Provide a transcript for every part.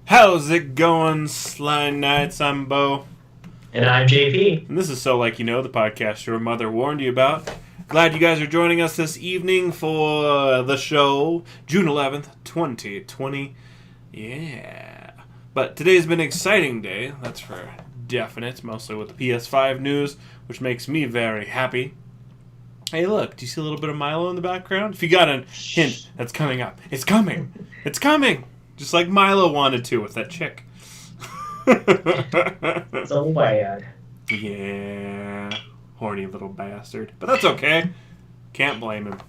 How's it going, Sly Knights? I'm Bo. And I'm JP. And this is So Like You Know, the podcast your mother warned you about. Glad you guys are joining us this evening for the show, June 11th, 2020. Yeah. But today's been an exciting day, that's for definite, mostly with the PS5 news, which makes me very happy. Hey, look, do you see a little bit of Milo in the background? If you got a hint, that's coming up. It's coming! It's coming! Just like Milo wanted to with that chick. So bad. Yeah. Horny little bastard. But that's okay. Can't blame him.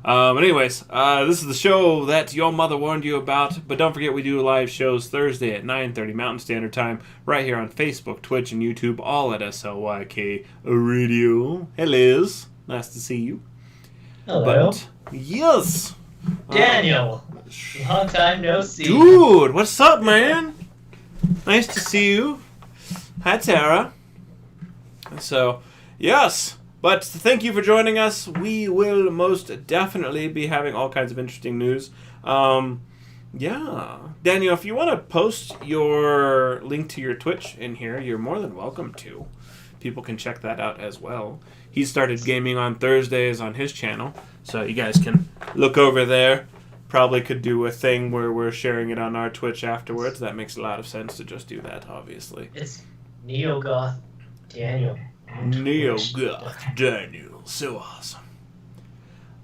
Anyways, this is the show that your mother warned you about. But don't forget we do live shows Thursday at 9:30 Mountain Standard Time right here on Facebook, Twitch, and YouTube, all at SLYK Radio. Hey, Liz. Nice to see you. Hello. But, yes. Daniel. Long time no see. Dude, what's up, man? Nice to see you. Hi, Tara. So, yes. But thank you for joining us. We will most definitely be having all kinds of interesting news. Yeah. Daniel, if you want to post your link to your Twitch in here, you're more than welcome to. People can check that out as well. He started gaming on Thursdays on his channel, so you guys can look over there. Probably could do a thing where we're sharing it on our Twitch afterwards. That makes a lot of sense to just do that, obviously. It's Neo-Goth Daniel. Neo-Goth Daniel. So awesome.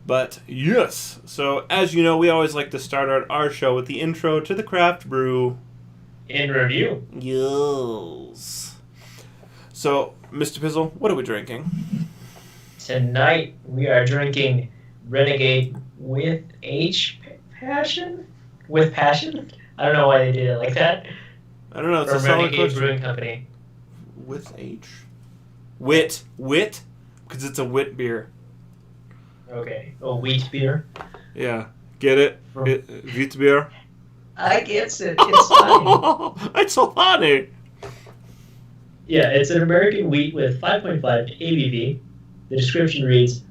But, yes. So, as you know, we always like to start our show with the intro to the craft brew. In review. Yes. So, Mr. Pizzle, what are we drinking? Tonight we are drinking Renegade with Passion? With Passion? I don't know why they did it like that. I don't know. It's From a solid Renegade question. Brewing Company. With H? Wit? Because it's a wit beer. Okay. Oh, wheat beer. Yeah. Get it? Wit beer? I get it. It's funny. It's so funny. Yeah, it's an American wheat with 5.5 ABV. The description reads,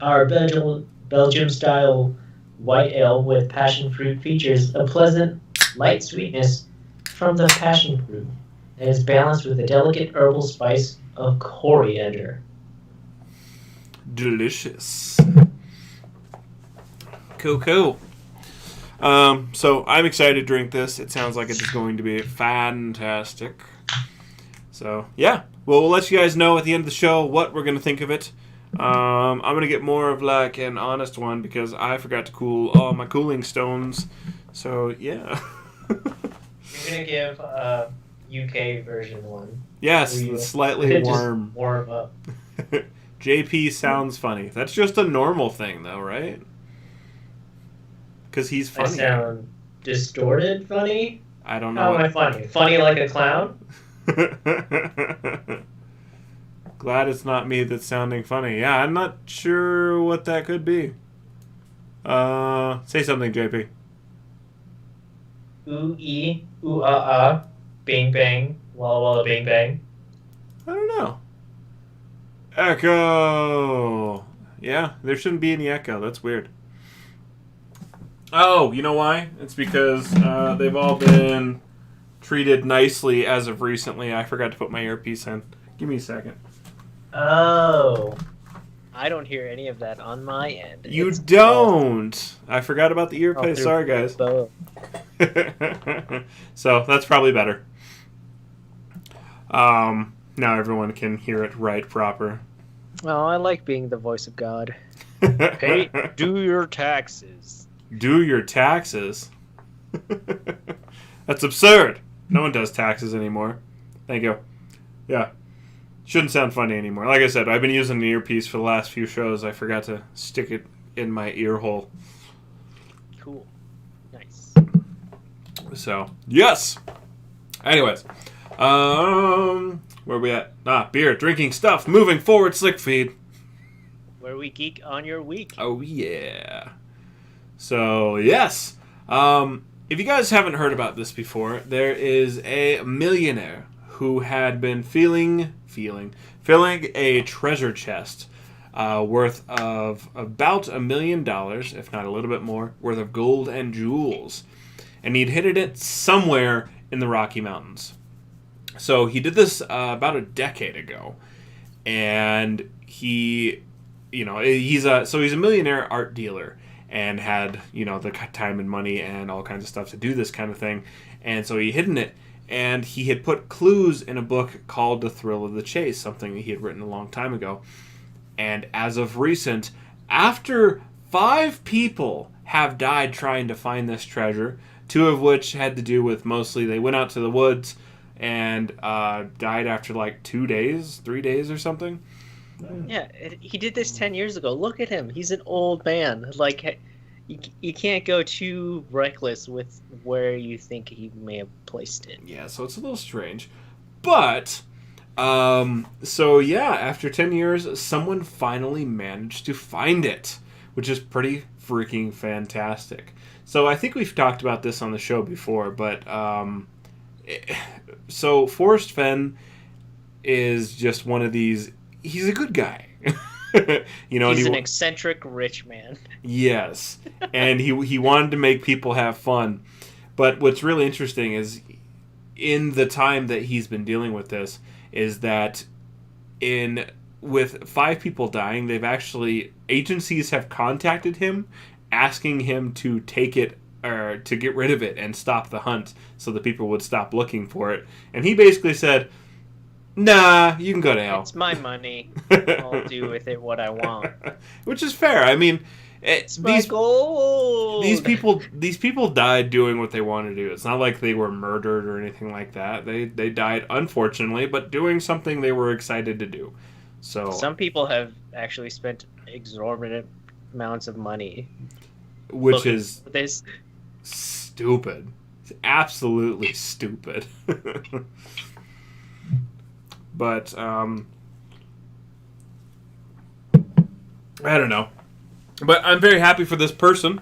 our Belgium-style white ale with passion fruit features a pleasant, light sweetness from the passion fruit and is balanced with a delicate herbal spice of coriander. Delicious. Cool. So I'm excited to drink this. It sounds like it's going to be fantastic. So, yeah. Well, we'll let you guys know at the end of the show what we're going to think of it. I'm going to get more of like an honest one because I forgot to cool all my cooling stones. So, yeah. You're going to give a UK version one. Yes, slightly warm. Just warm up. JP sounds funny. That's just a normal thing, though, right? Because he's funny. I sound distorted funny? I don't know. How am I funny? Funny like a clown? Glad it's not me that's sounding funny. Yeah, I'm not sure what that could be. Say something, JP. Ooh-ee, ooh-ah-ah, bing bang, walla walla bing bang. I don't know. Echo. Yeah, there shouldn't be any echo. That's weird. Oh, you know why? It's because they've all been treated nicely as of recently. I forgot to put my earpiece in. Give me a second. Oh. I don't hear any of that on my end. You don't. I forgot about the earpiece. Sorry, guys. So that's probably better. Now everyone can hear it right proper. Oh, I like being the voice of God. Hey, do your taxes. Do your taxes? That's absurd. No one does taxes anymore. Thank you. Yeah. Shouldn't sound funny anymore. Like I said, I've been using the earpiece for the last few shows. I forgot to stick it in my ear hole. Cool. Nice. So, yes. Anyways. Where we at? Beer, drinking stuff, moving forward, slick feed. Where we geek on your week. Oh, yeah. So, if you guys haven't heard about this before, there is a millionaire who had been filling a treasure chest worth of about $1 million, if not a little bit more, worth of gold and jewels. And he'd hidden it somewhere in the Rocky Mountains. So he did this about a decade ago. And he's a millionaire art dealer and had, the time and money and all kinds of stuff to do this kind of thing. And so he hidden it. And he had put clues in a book called The Thrill of the Chase, something that he had written a long time ago. And as of recent, after 5 people have died trying to find this treasure, 2 of which had to do with mostly they went out to the woods and died after like 2 days, 3 days or something. Yeah, he did this 10 years ago. Look at him. He's an old man. Like, you can't go too reckless with where you think he may have placed it. Yeah, so it's a little strange. But, after 10 years, someone finally managed to find it, which is pretty freaking fantastic. So I think we've talked about this on the show before, but, so Forrest Fenn is just one of these, he's a good guy. He's an eccentric rich man. Yes, and he wanted to make people have fun. But what's really interesting is, in the time that he's been dealing with this, is that with 5 people dying, agencies have contacted him, asking him to take it or to get rid of it and stop the hunt, so that people would stop looking for it. And he basically said, "Nah, you can go to hell. It's my money. I'll do with it what I want." Which is fair. I mean, it's my gold. These people died doing what they wanted to do. It's not like they were murdered or anything like that. They died, unfortunately, but doing something they were excited to do. So some people have actually spent exorbitant amounts of money, which is this stupid. It's absolutely stupid. But, I don't know. But I'm very happy for this person.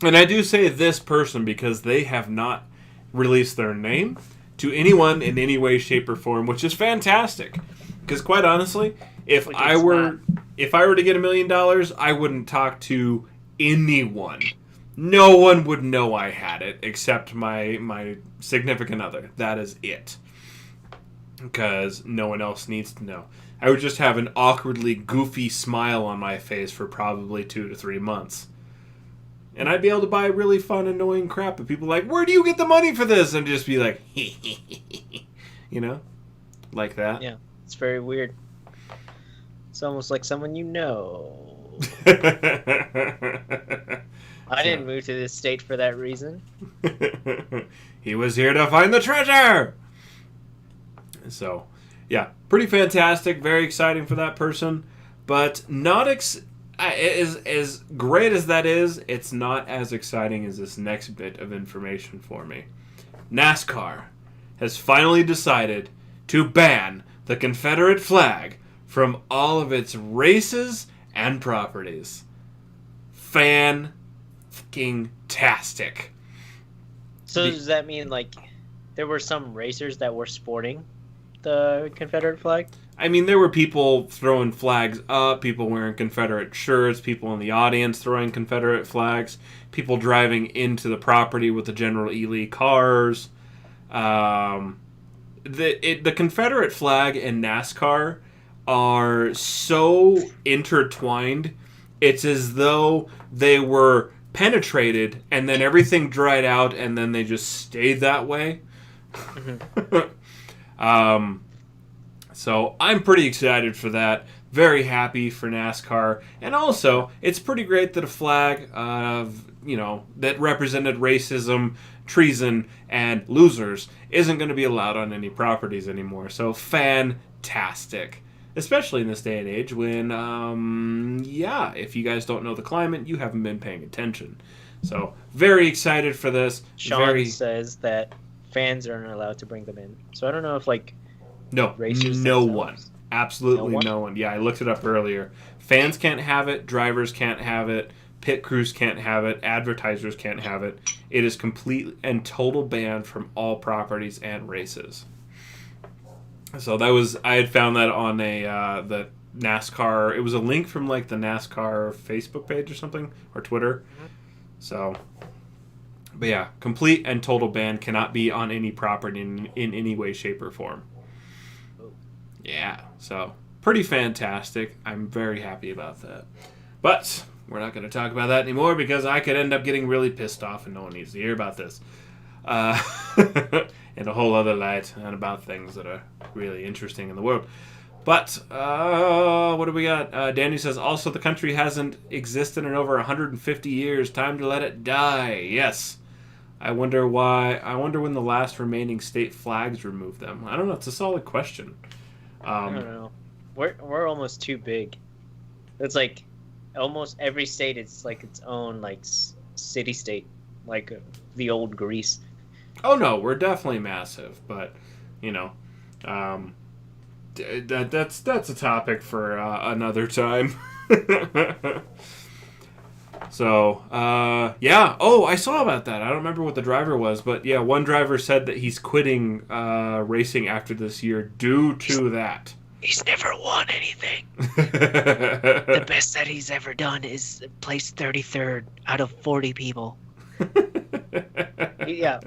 And I do say this person because they have not released their name to anyone in any way, shape, or form, which is fantastic. Because quite honestly, if I were to get $1 million, I wouldn't talk to anyone. No one would know I had it except my significant other. That is it. Because no one else needs to know. I would just have an awkwardly goofy smile on my face for probably 2 to 3 months. And I'd be able to buy really fun, annoying crap. And people are like, "Where do you get the money for this?" And just be like, like that. Yeah, it's very weird. It's almost like someone you know. I didn't move to this state for that reason. He was here to find the treasure! So, yeah, pretty fantastic, very exciting for that person, but not as great as that is, it's not as exciting as this next bit of information for me. NASCAR has finally decided to ban the Confederate flag from all of its races and properties. Fan-fucking-tastic. So does that mean, like, there were some racers that were sporting the Confederate flag? I mean, there were people throwing flags up, people wearing Confederate shirts, people in the audience throwing Confederate flags, people driving into the property with the General Ely cars. The Confederate flag and NASCAR are so intertwined, it's as though they were penetrated and then everything dried out and then they just stayed that way. So I'm pretty excited for that. Very happy for NASCAR. And also, it's pretty great that a flag that represented racism, treason, and losers isn't going to be allowed on any properties anymore. So fantastic. Especially in this day and age when, if you guys don't know the climate, you haven't been paying attention. So very excited for this. Sean says that fans aren't allowed to bring them in. So I don't know if, like, no, racers no themselves. one. Absolutely no one. Yeah, I looked it up earlier. Fans can't have it. Drivers can't have it. Pit crews can't have it. Advertisers can't have it. It is complete and total ban from all properties and races. So that was, I had found that on the NASCAR. It was a link from like the NASCAR Facebook page or something, or Twitter. So, but yeah, complete and total ban, cannot be on any property in any way, shape, or form. Yeah, so pretty fantastic. I'm very happy about that. But we're not going to talk about that anymore because I could end up getting really pissed off and no one needs to hear about this. In a whole other light and about things that are really interesting in the world. But, what do we got? Danny says, also the country hasn't existed in over 150 years. Time to let it die. Yes. I wonder why. I wonder when the last remaining state flags removed them. I don't know. It's a solid question. I don't know. We're almost too big. It's like almost every state is like its own like city state, like the old Greece. Oh no, we're definitely massive, but you know, that's a topic for another time. So yeah. Oh, I saw about that. I don't remember what the driver was, but yeah, one driver said that he's quitting racing after this year due to that. He's never won anything. The best that he's ever done is place 33rd out of 40 people. Yeah.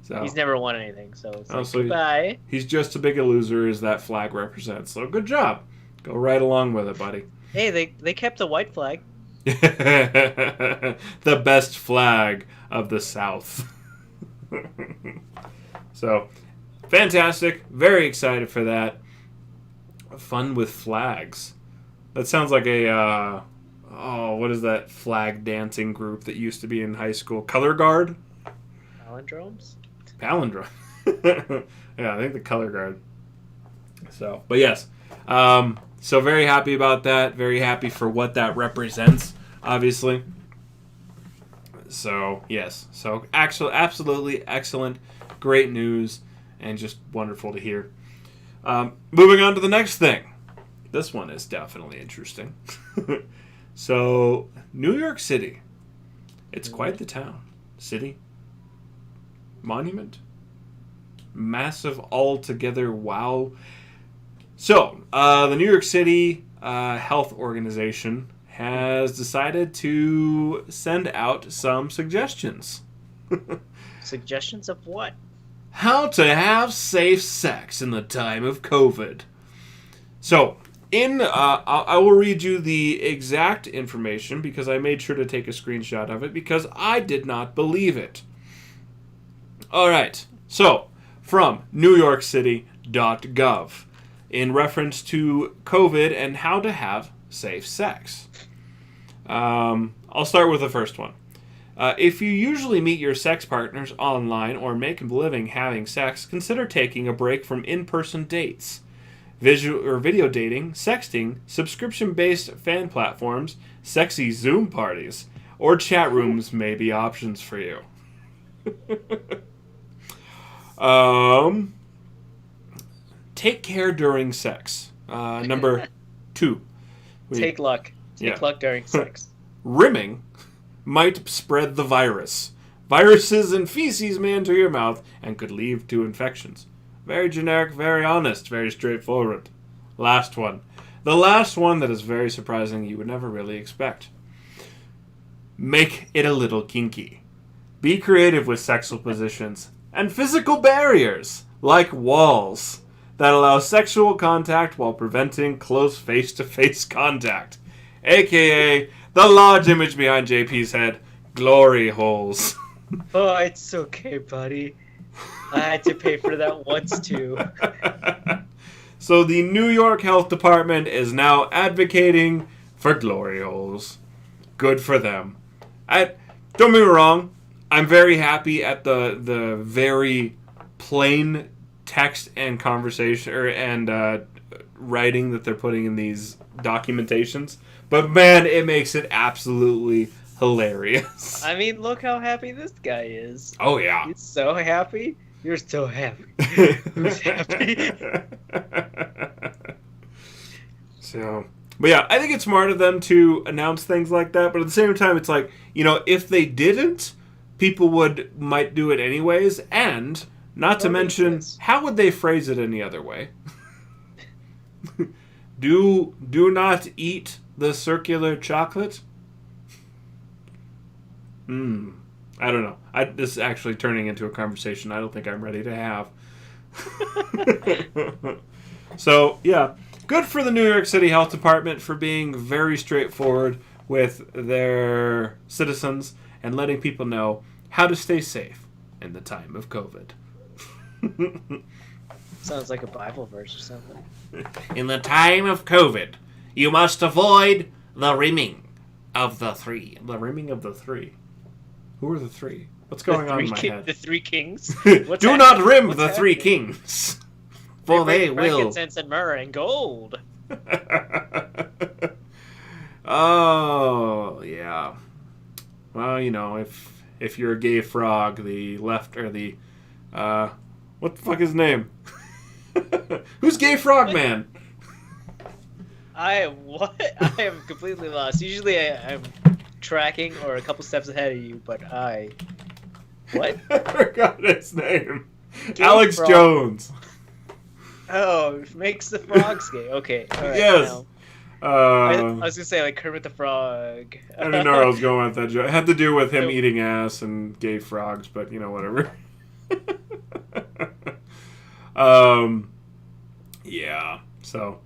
So, he's never won anything, so it's like, so goodbye. He's just as big a loser as that flag represents. So good job. Go right along with it, buddy. Hey, they kept the white flag. The best flag of the South. So, fantastic. Very excited for that. Fun with flags. That sounds like a, what is that flag dancing group that used to be in high school? Color Guard? Palindromes? Palindrome. Yeah, I think the Color Guard. So, but yes. So very happy about that. Very happy for what that represents, obviously. So, yes. So, actually, absolutely excellent. Great news. And just wonderful to hear. Moving on to the next thing. This one is definitely interesting. So, New York City. It's quite the town. City. Monument. Massive altogether. Wow. So, the New York City Health Organization has decided to send out some suggestions. Suggestions of what? How to have safe sex in the time of COVID. So, I will read you the exact information because I made sure to take a screenshot of it because I did not believe it. All right. So, from NewYorkCity.gov, in reference to COVID and how to have safe sex. I'll start with the first one. If you usually meet your sex partners online or make a living having sex, consider taking a break from in-person dates. Visual or video dating, sexting, subscription-based fan platforms, sexy Zoom parties, or chat rooms may be options for you. Take care during sex. Number 2. Take luck. Take luck during sex. Rimming might spread the virus. Viruses and feces may enter your mouth and could lead to infections. Very generic, very honest, very straightforward. Last one. The last one that is very surprising you would never really expect. Make it a little kinky. Be creative with sexual positions and physical barriers, like walls, that allow sexual contact while preventing close face-to-face contact. A.k.a. the large image behind JP's head, glory holes. Oh, it's okay, buddy. I had to pay for that once, too. So the New York Health Department is now advocating for glory holes. Good for them. Don't get me wrong, I'm very happy at the very plain text and conversation and writing that they're putting in these documentations. But man, it makes it absolutely hilarious. I mean, look how happy this guy is. Oh yeah. He's so happy. You're so happy. Who's happy? So, but yeah, I think it's smart of them to announce things like that. But at the same time, it's like, if they didn't, people might do it anyways, and Not to What is mention, this? how would they phrase it any other way? Do not eat the circular chocolate? I don't know. This is actually turning into a conversation I don't think I'm ready to have. So, yeah. Good for the New York City Health Department for being very straightforward with their citizens and letting people know how to stay safe in the time of COVID. Sounds like a Bible verse or something. In the time of COVID, you must avoid the rimming of the three. The rimming of the three? Who are the three? What's going on in my head? The three kings. Do not rim the three kings, for they will. Frankincense and myrrh and gold. Oh, yeah. Well, you know, if you're a gay frog, the left or the what the fuck is his name? Who's Gay Frog Man? I am completely lost. Usually I'm tracking or a couple steps ahead of you, but what? I forgot his name. Gay Alex Frog. Jones. Oh, it makes the frogs gay. Okay, all right. Yes. Now. I was gonna say like Kermit the Frog. I didn't know where I was going with that joke. It had to do with him eating ass and gay frogs, but you know, whatever. Yeah. So,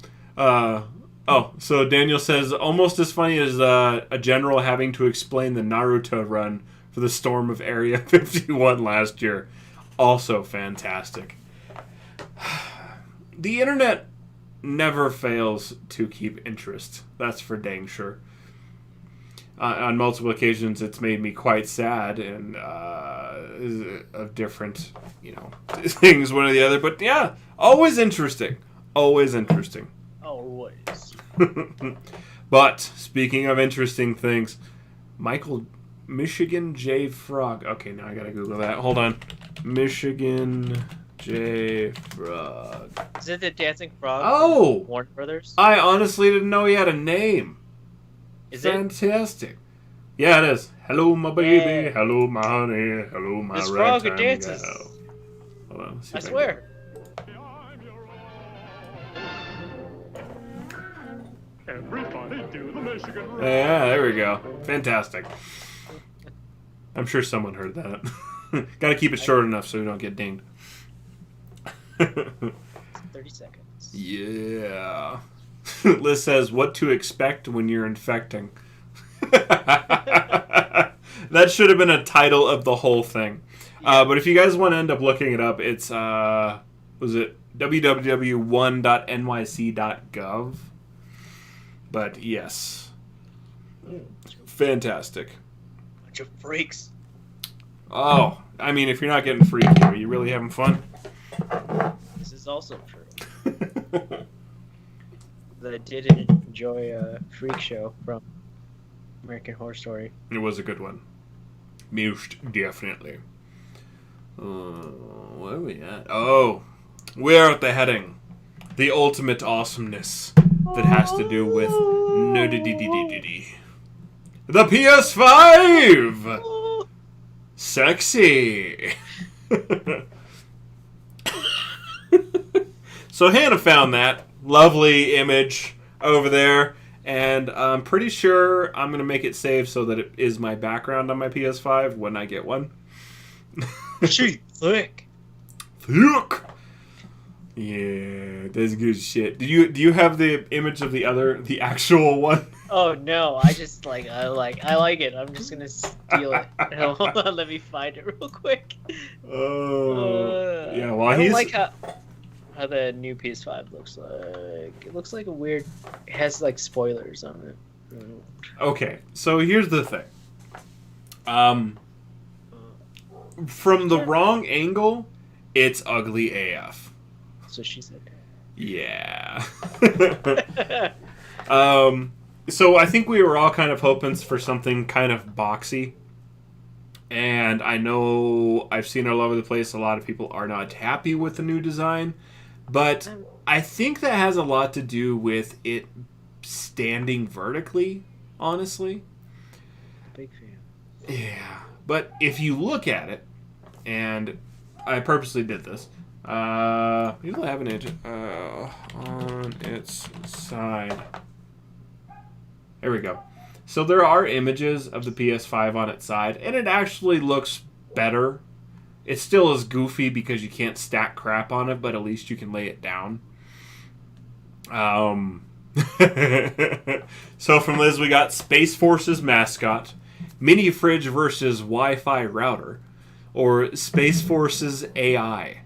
so Daniel says almost as funny as a general having to explain the Naruto run for the storm of Area 51 last year. Also fantastic. The internet never fails to keep interest. That's for dang sure. On multiple occasions, it's made me quite sad and of different, things, one or the other. But yeah, always interesting. Always interesting. Always. But speaking of interesting things, Michigan J Frog. Okay, now I gotta Google that. Hold on. Michigan J Frog. Is it the dancing frog? Oh! From Warner Brothers. I honestly didn't know he had a name. Is it? Fantastic. Yeah, it is. Hello, my baby. Yeah. Hello, my honey. Hello, my This frog who ragtime dances. gal. Hold on. Let's see I if can swear. Everybody do the Michigan get- Yeah, there we go. Fantastic. I'm sure someone heard that. Got to keep it short enough so we don't get dinged. 30 seconds. Yeah. Liz says, what to expect when you're infecting. That should have been a title of the whole thing. But if you guys want to end up looking it up, it's, was it www.1.nyc.gov? But yes. Fantastic. Bunch of freaks. Oh, I mean, if you're not getting freaky, are you really having fun? This is also true. That I did enjoy a freak show from American Horror Story. It was a good one. Most definitely. Where are we at? Oh, we're at the heading. The ultimate awesomeness that has to do with nudity. The PS5! Sexy! So Hannah found that lovely image over there, and I'm pretty sure I'm going to make it save so that it is my background on my PS5 when I get one. She thick. Thick! Yeah, that's good shit. Do you have the image of the actual one? Oh no, I just I like it. I'm just gonna steal it. Hold on, let me find it real quick. Oh, yeah. Well, I don't he's like how the new PS5 looks like. It looks like a weird. It has like spoilers on it. okay. So here's the thing. From the wrong angle, it's ugly AF. So she said. Yeah. So I think we were all kind of hoping for something kind of boxy. And I know I've seen all over the place a lot of people are not happy with the new design. But I think that has a lot to do with it standing vertically, honestly. Big fan. Yeah. But if you look at it, and I purposely did this. Usually I have an edge on its side. There we go. So there are images of the PS5 on its side, and it actually looks better. It still is goofy because you can't stack crap on it, but at least you can lay it down. So from Liz, we got Space Force's mascot, mini fridge versus Wi-Fi router, or Space Force's AI.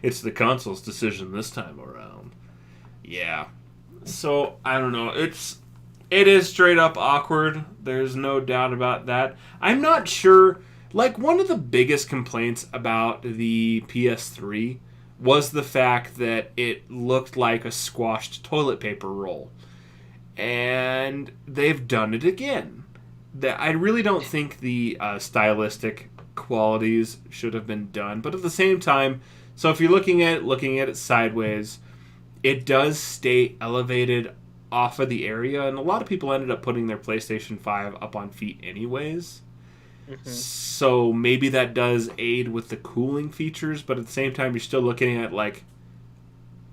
It's the console's decision this time around. Yeah. So I don't know. It is straight up awkward. There's no doubt about that. I'm not sure. Like, one of the biggest complaints about the PS3 was the fact that it looked like a squashed toilet paper roll. And they've done it again. I really don't think the stylistic qualities should have been done. But at the same time, so if you're looking at it sideways, it does stay elevated off of the area. And a lot of people ended up putting their PlayStation 5 up on feet anyways. Mm-hmm. So maybe that does aid with the cooling features, but at the same time, you're still looking at like,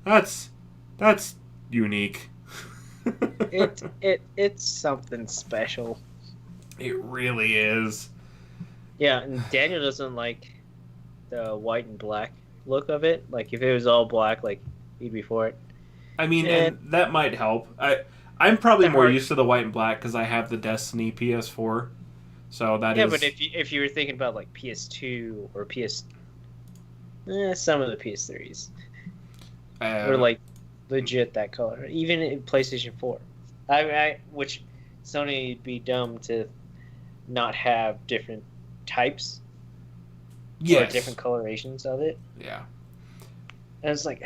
that's unique. It's something special. It really is. Yeah, and Daniel doesn't like the white and black look of it. Like, if it was all black, like, he'd be for it. I mean, and that might help. I'm probably more used to the white and black because I have the Destiny PS4. So that is... Yeah, but if you were thinking about, like, PS2 or some of the PS3s. Or, like, legit that color. Even in PlayStation 4. Which Sony would be dumb to not have different types. Yes. Or different colorations of it. Yeah. And it's like,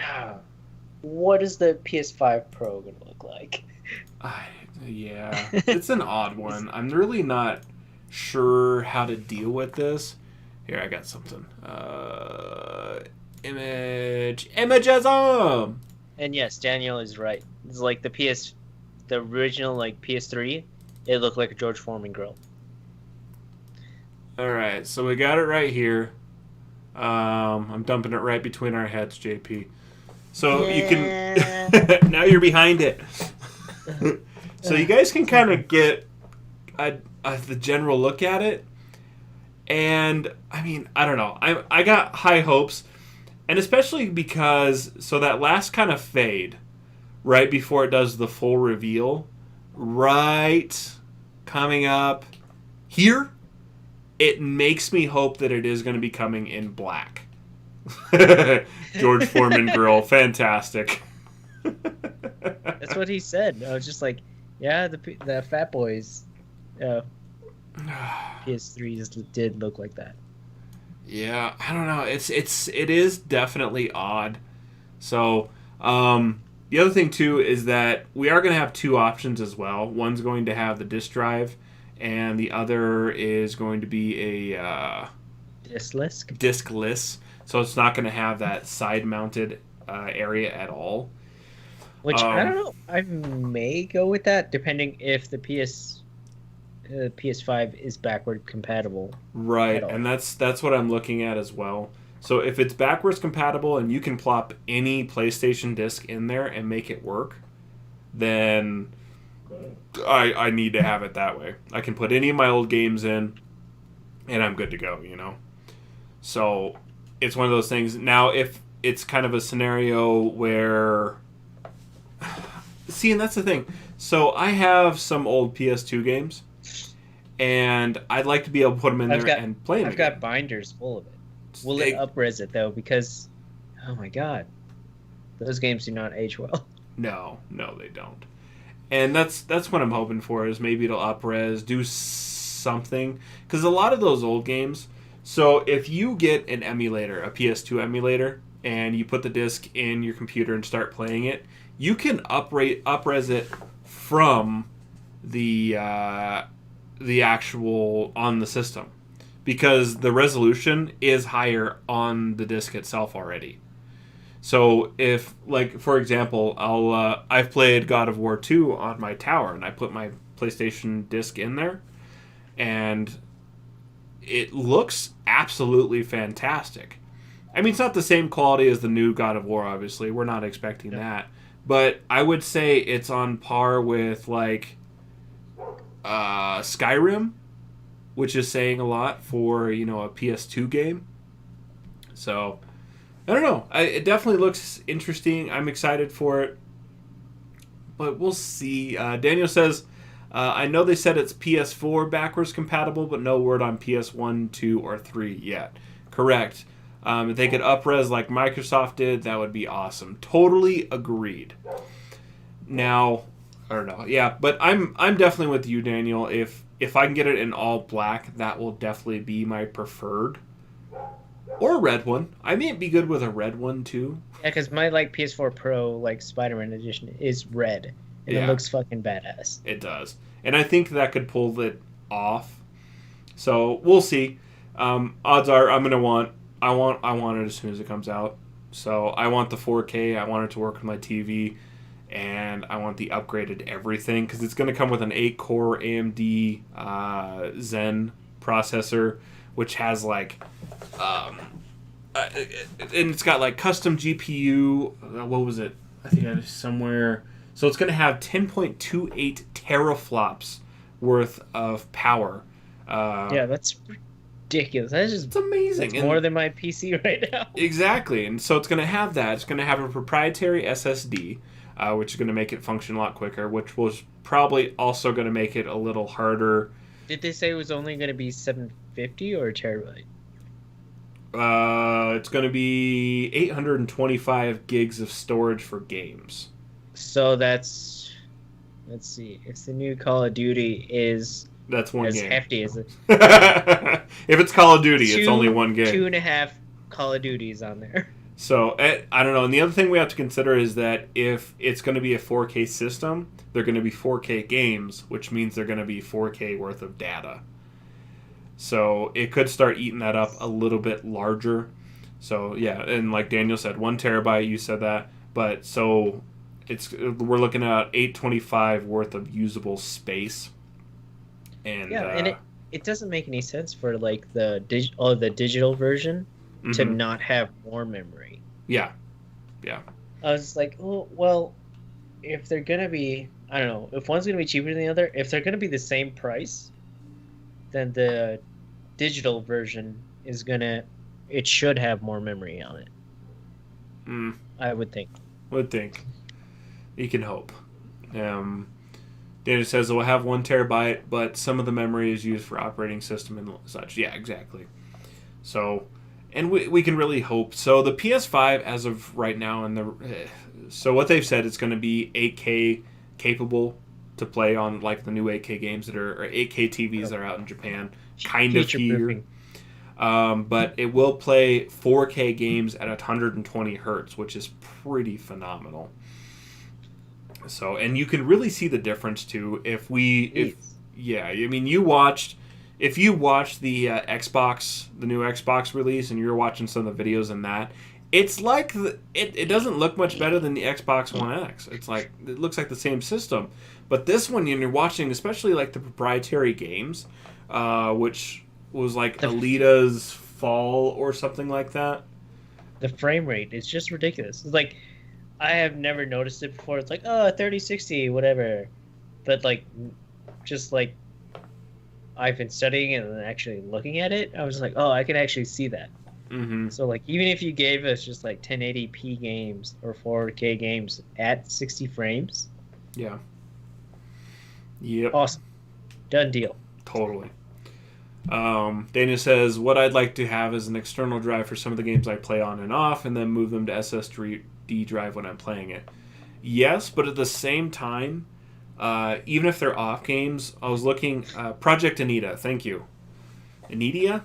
what is the PS5 Pro going to look like? Yeah. It's an odd one. I'm really not sure how to deal with this. Here, I got something. Imagism! And yes, Daniel is right. It's like the original like PS3, it looked like a George Foreman grill. Alright, so we got it right here. I'm dumping it right between our heads, JP. So you can... Now you're behind it. So you guys can kind of get the general look at it. And, I mean, I don't know. I got high hopes. And especially because... So that last kind of fade, right before it does the full reveal, right coming up here, it makes me hope that it is going to be coming in black. George Foreman grill. Fantastic. That's what he said. I was just like, yeah, the Fat Boys PS3s did look like that. Yeah, I don't know. It is definitely odd. So, the other thing too is that we are going to have two options as well. One's going to have the disk drive, and the other is going to be a diskless. So it's not going to have that side-mounted area at all. Which I don't know. I may go with that, depending if the PS5 is backward compatible. Right, and that's what I'm looking at as well. So if it's backwards compatible and you can plop any PlayStation disc in there and make it work, then I need to have it that way. I can put any of my old games in, and I'm good to go, you know? So it's one of those things. Now, if it's kind of a scenario where... See, and that's the thing. So I have some old PS2 games, and I'd like to be able to put them in there and play them. I've got binders full of it. Will it up-res it, though? Because, oh my god, those games do not age well. No, they don't. And that's what I'm hoping for, is maybe it'll up-res, do something. Because a lot of those old games... So if you get an emulator, a PS2 emulator, and you put the disc in your computer and start playing it, you can up-res it from the actual on the system, because the resolution is higher on the disc itself already. So if, like, for example, I've played God of War 2 on my tower, and I put my PlayStation disc in there, and it looks absolutely fantastic. I mean, it's not the same quality as the new God of War, obviously. We're not expecting that. But I would say it's on par with, like, Skyrim, which is saying a lot for, you know, a PS2 game. So, I don't know. It definitely looks interesting. I'm excited for it. But we'll see. Daniel says, I know they said it's PS4 backwards compatible, but no word on PS1, 2, or 3 yet. Correct. If they could up-res like Microsoft did, that would be awesome. Totally agreed. Now, I don't know. Yeah, but I'm definitely with you, Daniel. If I can get it in all black, that will definitely be my preferred. Or a red one. I may be good with a red one, too. Yeah, because my like PS4 Pro like Spider-Man edition is red, and it looks fucking badass. It does, and I think that could pull it off. So we'll see. Odds are I'm gonna want I want it as soon as it comes out. So I want the 4K. I want it to work with my TV, and I want the upgraded everything because it's gonna come with an 8-core AMD Zen processor, which has like. And it's got like custom GPU. What was it? I think I was somewhere. So it's going to have 10.28 teraflops worth of power. Yeah, that's ridiculous. It's amazing. That's more than my PC right now. Exactly. And so it's going to have that. It's going to have a proprietary SSD, which is going to make it function a lot quicker, which was probably also going to make it a little harder. Did they say it was only going to be 750 or a terabyte? It's going to be 825 gigs of storage for games. So let's see, if the new Call of Duty is that's one game. Hefty as it. If it's Call of Duty, it's only one game. 2.5 Call of Duties on there. So I don't know. And the other thing we have to consider is that if it's going to be a 4K system, they're going to be 4K games, which means they're going to be 4K worth of data. So it could start eating that up a little bit larger. So yeah, and like Daniel said, 1 terabyte. You said that, but so we're looking at 825 worth of usable space. And yeah, and it doesn't make any sense for like the digital version to not have more memory. Yeah. I was like, oh well, if they're gonna be, I don't know, if one's gonna be cheaper than the other, if they're gonna be the same price, then the digital version it should have more memory on it. I would think. You can hope. Data says it will have 1 terabyte, but some of the memory is used for operating system and such. Yeah, exactly. So, and we can really hope. So the PS5, as of right now, so what they've said, it's going to be 8K capable to play on like the new 8K games that are or 8K TVs that are out in Japan, kind of here. But it will play 4K games at 120 hertz, which is pretty phenomenal. So, and you can really see the difference too if you watched the Xbox, the new Xbox release, and you're watching some of the videos in that. It's like it doesn't look much better than the Xbox One X. It's like it looks like the same system, but this one you're watching, especially like the proprietary games, which was like Alita's Fall or something like that. The frame rate is just ridiculous. It's like I have never noticed it before. It's like 3060 whatever, but like just like I've been studying it and then actually looking at it, I was like, I can actually see that. Mm-hmm. So like even if you gave us just like 1080p games or 4K games at 60 frames, yep, awesome, done deal. Totally. Dana says, what I'd like to have is an external drive for some of the games I play on and off, and then move them to SSD drive when I'm playing it. Yes, but at the same time, even if they're off games, I was looking Project Anita. Thank you. Anidia?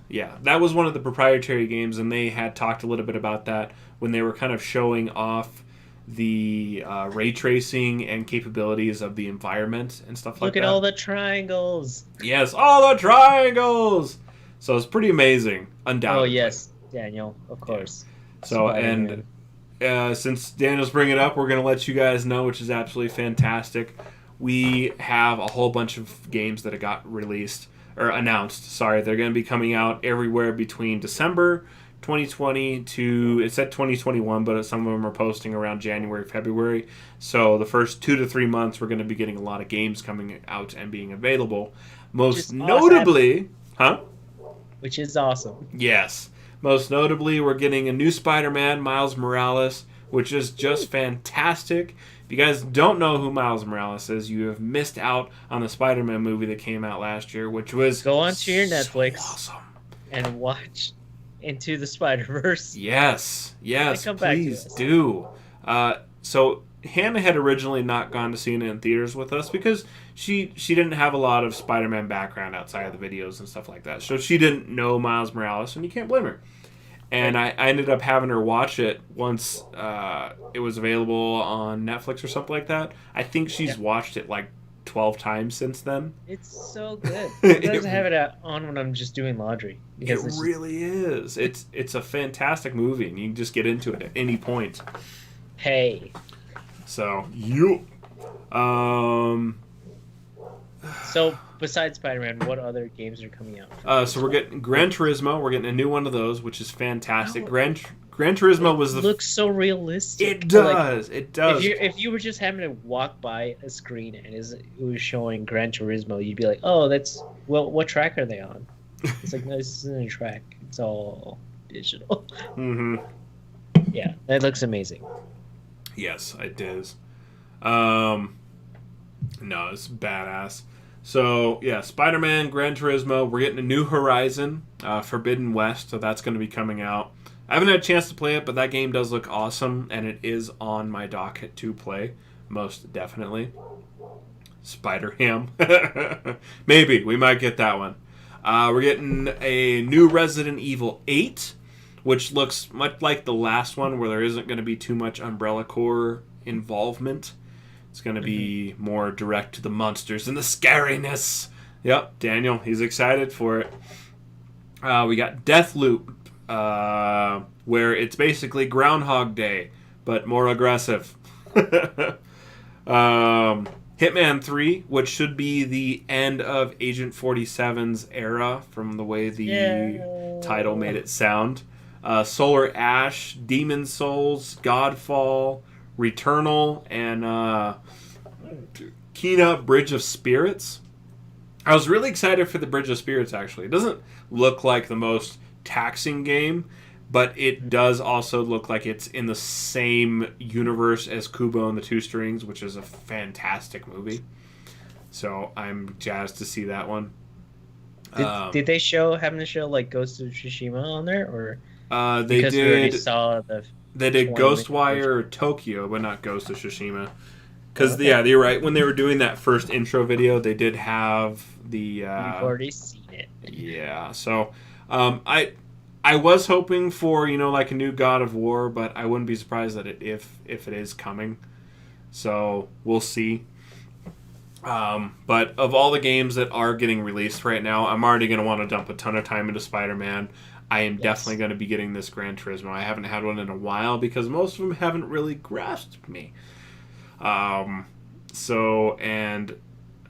Yeah, that was one of the proprietary games, and they had talked a little bit about that when they were kind of showing off the ray tracing and capabilities of the environment and stuff like that. Look at all the triangles. Yes, all the triangles. So it's pretty amazing, undoubtedly. Oh yes, Daniel, of course. Yeah. So and since Daniel's bringing it up, we're going to let you guys know, which is absolutely fantastic. We have a whole bunch of games that got released. or announced. Sorry, they're going to be coming out everywhere between December 2020 to, it said 2021, but some of them are posting around January, February. So the first 2 to 3 months, we're going to be getting a lot of games coming out and being available. Most notably, Which is awesome. Yes. Most notably, we're getting a new Spider-Man, Miles Morales, which is just fantastic. If you guys don't know who Miles Morales is, you have missed out on the Spider-Man movie that came out last year, which was go onto your Netflix awesome. And watch Into the Spider-Verse. Yes, please do. So Hannah had originally not gone to see it in theaters with us because she didn't have a lot of Spider-Man background outside of the videos and stuff like that. So she didn't know Miles Morales, and you can't blame her. And I ended up having her watch it once it was available on Netflix or something like that. I think she's watched it like 12 times since then. It's so good. It doesn't have it on when I'm just doing laundry. It really is. It's a fantastic movie, and you can just get into it at any point. Hey. So, So, besides Spider-Man, what other games are coming out? So we're getting Gran Turismo. We're getting a new one of those, which is fantastic. Gran Turismo was looks so realistic. It does. It does. If you were just having to walk by a screen and it was showing Gran Turismo, you'd be like, "Oh, what track are they on?" It's like, no, this isn't a track. It's all digital. Mm-hmm. Yeah, that looks amazing. Yes, it does. No, it's badass. So, yeah, Spider-Man, Gran Turismo. We're getting a new Horizon, Forbidden West, so that's going to be coming out. I haven't had a chance to play it, but that game does look awesome, and it is on my docket to play, most definitely. Spider-Ham. Maybe. We might get that one. We're getting a new Resident Evil 8, which looks much like the last one, where there isn't going to be too much Umbrella Corps involvement. It's going to be more direct to the monsters and the scariness. Yep, Daniel, he's excited for it. We got Deathloop, where it's basically Groundhog Day, but more aggressive. Hitman 3, which should be the end of Agent 47's era, from the way the title made it sound. Solar Ash, Demon Souls, Godfall, Returnal, and Kena Bridge of Spirits. I was really excited for the Bridge of Spirits, actually. It doesn't look like the most taxing game, but it does also look like it's in the same universe as Kubo and the Two Strings, which is a fantastic movie. So I'm jazzed to see that one. Did they happen to show like Ghost of Tsushima on there, or they because did? We already saw They did Ghostwire Tokyo, but not Ghost of Tsushima. Because, you're right. When they were doing that first intro video, they did have the... You've already seen it. Yeah, so... I was hoping for, like a new God of War, but I wouldn't be surprised that if it is coming. So, we'll see. But of all the games that are getting released right now, I'm already going to want to dump a ton of time into Spider-Man. I am definitely going to be getting this Gran Turismo. I haven't had one in a while because most of them haven't really grasped me. And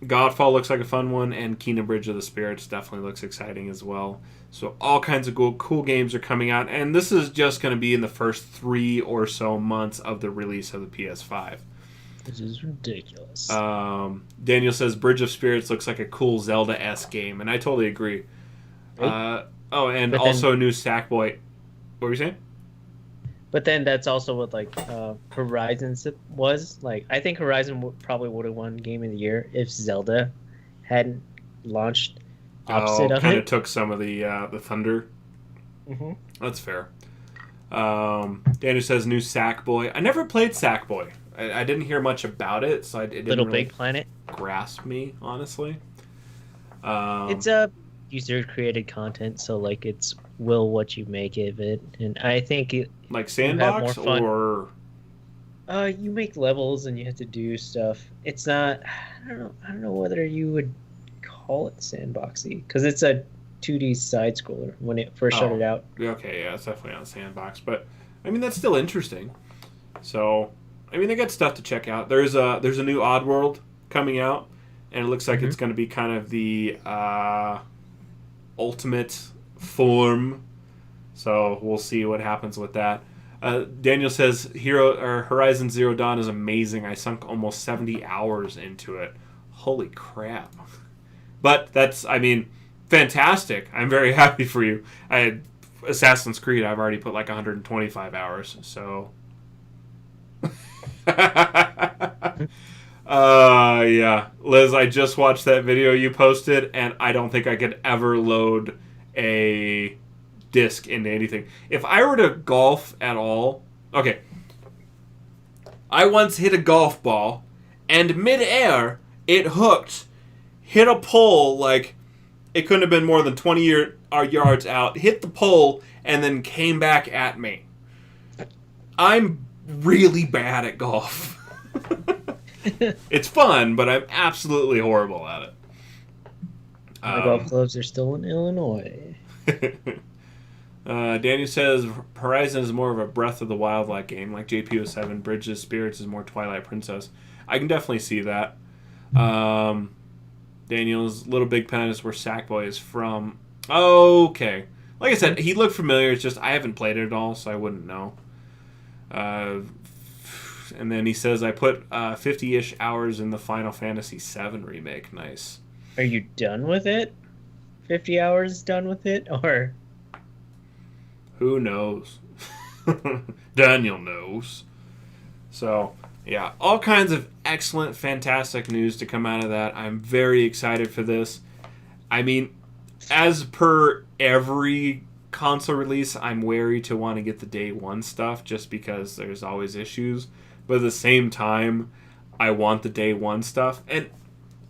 Godfall looks like a fun one, and Kena Bridge of the Spirits definitely looks exciting as well. So all kinds of cool games are coming out, and this is just going to be in the first 3 or so months of the release of the PS5. Which is ridiculous. Daniel says Bridge of Spirits looks like a cool Zelda-esque game, and I totally agree. Right? And also a new Sackboy. What were you saying? But then that's also what Horizon was. Like, I think Horizon probably would have won Game of the Year if Zelda hadn't launched opposite of it. Kind of took some of the thunder. Mm-hmm. That's fair. Daniel says new Sackboy. I never played Sackboy. I didn't hear much about it, so it didn't Little really Big Planet grasp me, honestly. It's a user-created content, so it's what you make of it, and I think it like sandbox or you make levels and you have to do stuff. It's not. I don't know whether you would call it sandboxy because it's a 2D side scroller when it first started out. Okay, yeah, it's definitely not sandbox, but I mean that's still interesting. So I mean they got stuff to check out. There's a new Oddworld coming out, and it looks like it's going to be kind of the ultimate form. So we'll see what happens with that. Daniel says Horizon Zero Dawn is amazing. I sunk almost 70 hours into it. Holy crap. But that's, I mean, fantastic. I'm very happy for you. Assassin's Creed, I've already put like 125 hours, so... yeah. Liz, I just watched that video you posted, and I don't think I could ever load a disc into anything. If I were to golf at all... Okay. I once hit a golf ball, and mid-air, it hooked, hit a pole, like, it couldn't have been more than 20 yards out, hit the pole, and then came back at me. I'm really bad at golf. It's fun, but I'm absolutely horrible at it. My golf clubs are still in Illinois. Daniel says Horizon is more of a Breath of the Wild-like game, like JP07. Bridges Spirits is more Twilight Princess. I can definitely see that. Daniel's Little Big Pen is where Sackboy is from. Okay. Like I said, he looked familiar. It's just I haven't played it at all, so I wouldn't know. And then he says, I put 50-ish hours in the Final Fantasy VII remake. Nice. Are you done with it? 50 hours done with it? Or... Who knows? Daniel knows. So, yeah, all kinds of excellent, fantastic news to come out of that. I'm very excited for this. I mean, as per every console release, I'm wary to want to get the day one stuff just because there's always issues. But at the same time, I want the day one stuff. And,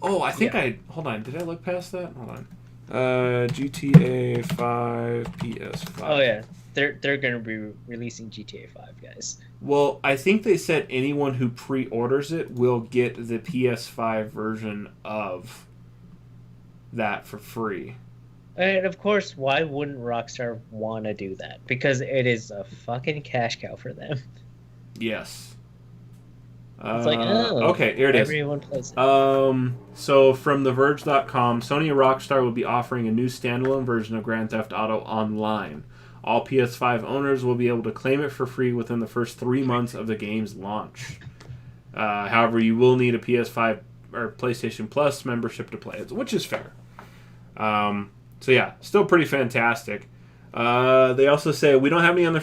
I think hold on, did I look past that? Hold on. GTA 5, PS5. Oh, yeah. They're going to be releasing GTA 5, guys. Well, I think they said anyone who pre-orders it will get the PS5 version of that for free. And, of course, why wouldn't Rockstar want to do that? Because it is a fucking cash cow for them. Yes. It's like, okay, here it is. Everyone plays it. So from TheVerge.com, Sony and Rockstar will be offering a new standalone version of Grand Theft Auto Online. All PS5 owners will be able to claim it for free within the first 3 months of the game's launch. However, you will need a PS5 or PlayStation Plus membership to play it, which is fair. So yeah, still pretty fantastic. They also say we don't have any other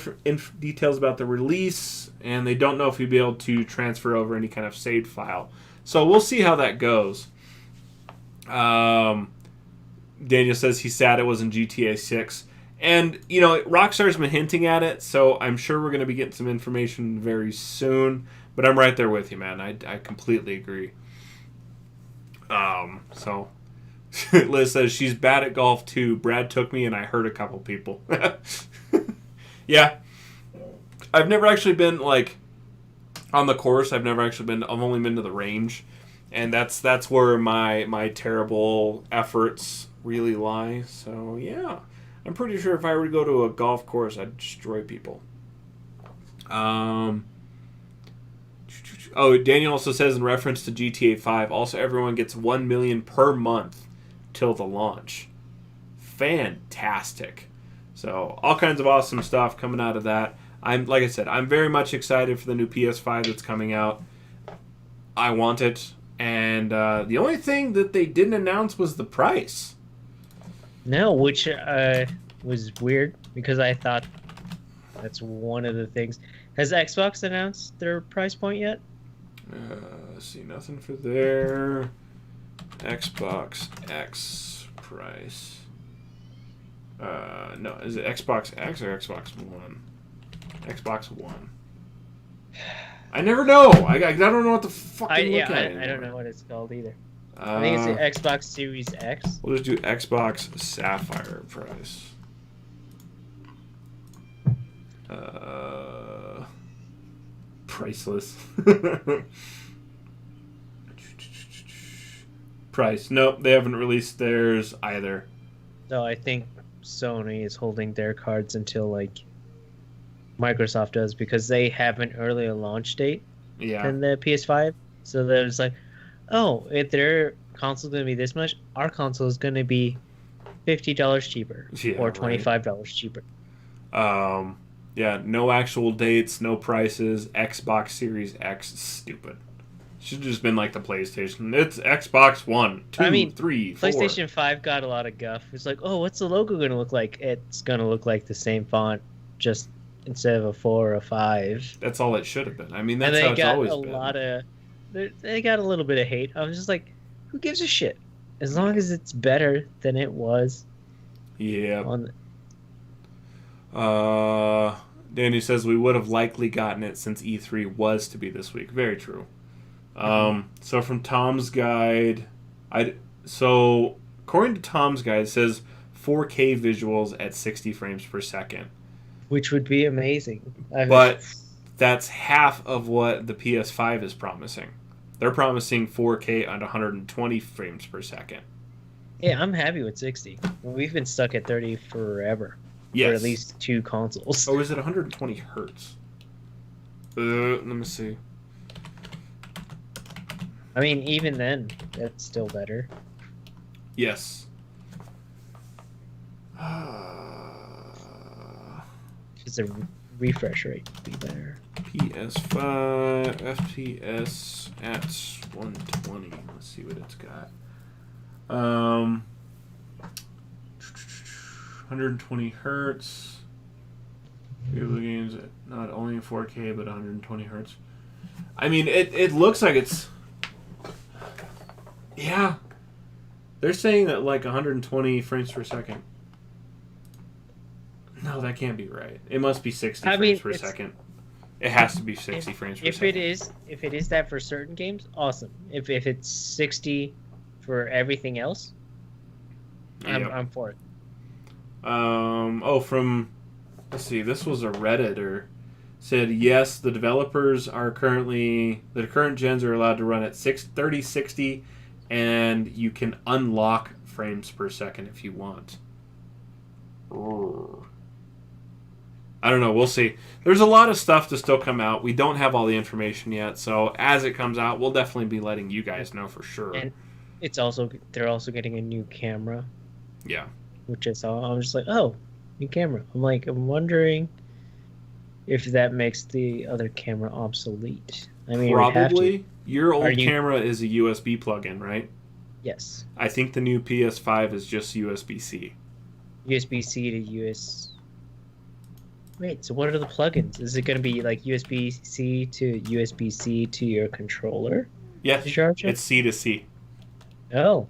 details about the release, and they don't know if you'll be able to transfer over any kind of saved file. So we'll see how that goes. Daniel says he's sad it wasn't GTA 6. And, Rockstar's been hinting at it, so I'm sure we're going to be getting some information very soon. But I'm right there with you, man. I completely agree. So... Liz says she's bad at golf too. Brad took me and I hurt a couple people. Yeah. I've never actually been on the course. I've only been to the range. And that's where my terrible efforts really lie. So yeah. I'm pretty sure if I were to go to a golf course, I'd destroy people. Daniel also says in reference to GTA 5, also everyone gets 1 million per month till the launch. Fantastic. So all kinds of awesome stuff coming out of that. Like I said, I'm very much excited for the new PS5 that's coming out. I want it. And the only thing that they didn't announce was the price. No, which was weird because I thought that's one of the things. Has Xbox announced their price point yet? See, nothing for their Xbox X price. No, is it Xbox X or Xbox One? Xbox One. I never know. I don't know what the fuck to look at. I don't know what it's called either. I think it's the Xbox Series X. We'll just do Xbox Sapphire price. Priceless. Price. Nope, they haven't released theirs either. No, I think Sony is holding their cards until Microsoft does because they have an earlier launch date than the PS5. So there's if their console is going to be this much, our console is going to be $50 cheaper Yeah, or right. $25 cheaper. Yeah, no actual dates, no prices. Xbox Series X, stupid. Should have just been like the PlayStation. It's Xbox 1, 2, 3, 4. PlayStation 5 got a lot of guff. It's like, oh, what's the logo going to look like? It's going to look like the same font, just instead of a 4 or a 5. That's all it should have been. I mean, that's And how they it's got always a been. lot of, they got a little bit of hate. I was just like, who gives a shit? As long as it's better than it was. Yeah. On Danny says we would have likely gotten it since E3 was to be this week. Very true. So from Tom's guide, so according to Tom's guide, it says 4K visuals at 60 frames per second. which would be amazing. But that's half of what the PS5 is promising. They're promising 4K at 120 frames per second. Yeah, I'm happy with 60. We've been stuck at 30 forever. Yes. For at least 2 consoles. Oh, is it 120 hertz? Let me see. I mean, even then, that's still better. Yes. Just a refresh rate would be better. PS5 FPS at 120. Let's see what it's got. 120 hertz. Video games at not only 4K but 120 hertz. I mean, it looks like it's. Yeah. They're saying that like 120 frames per second. No, that can't be right. It must be 60 frames per second. It has to be 60 frames per second. If it is that for certain games, awesome. If it's 60 for everything else, I'm for it. Let's see, this was a Redditor. Said yes, the developers are the current gens are allowed to run at 30, 60, and you can unlock frames per second if you want. I don't know. We'll see. There's a lot of stuff to still come out. We don't have all the information yet, so as it comes out, we'll definitely be letting you guys know for sure. And they're also getting a new camera. Yeah. Which I saw. I'm just like, oh, new camera. I'm wondering if that makes the other camera obsolete. I mean, probably. Your old camera is a USB plug-in, right? Yes. I think the new PS5 is just USB-C. USB-C to US. Wait, so what are the plugins? Is it going to be like USB-C to USB-C to your controller? Yes, charge it? It's C to C. Oh,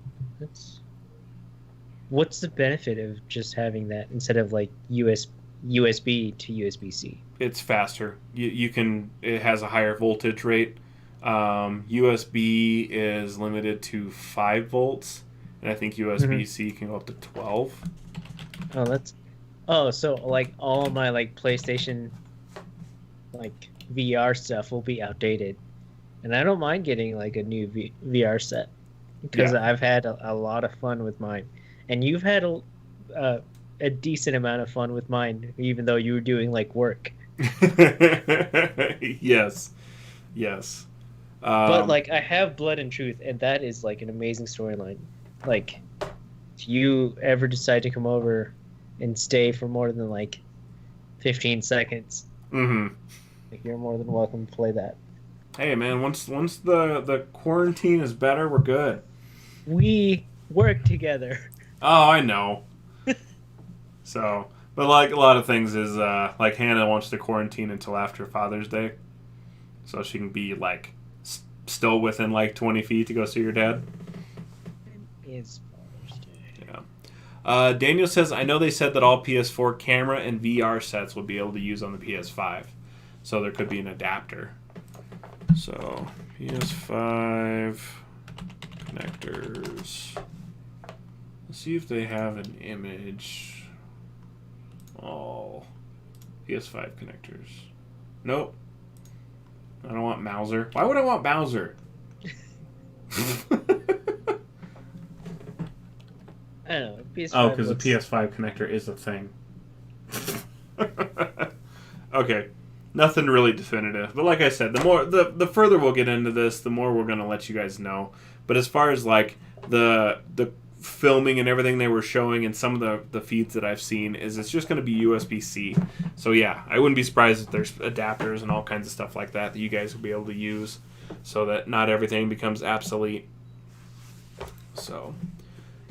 what's the benefit of just having that instead of like USB to USB-C? It's faster. It has a higher voltage rate. USB is limited to 5 volts, and I think USB-C can go up to 12. So like all my like PlayStation like VR stuff will be outdated, and I don't mind getting like a new VR set because I've had a lot of fun with mine, and you've had a decent amount of fun with mine, even though you were doing like work. Yes. But like I have Blood and Truth, and that is like an amazing storyline. Like, if you ever decide to come over and stay for more than like 15 seconds, like, you're more than welcome to play that. Hey man, once the quarantine is better, we're good. We work together. Oh, I know. So, but like a lot of things is like Hannah wants to quarantine until after Father's Day, so she can be like still within like 20 feet to go see your dad. It's Father's Day. Yeah. Daniel says, I know they said that all PS4 camera and VR sets will be able to use on the PS5, so there could be an adapter. So PS5 connectors. Let's see if they have an image. Oh, PS5 connectors. Nope. I don't want Mauser. Why would I want Mauser? I don't know. PS5 because the PS5 connector is a thing. Okay. Nothing really definitive. But like I said, the further we'll get into this, the more we're going to let you guys know. But as far as like the filming and everything they were showing and some of the feeds that I've seen is it's just going to be USB-C. So yeah, I wouldn't be surprised if there's adapters and all kinds of stuff like that you guys will be able to use so that not everything becomes obsolete. So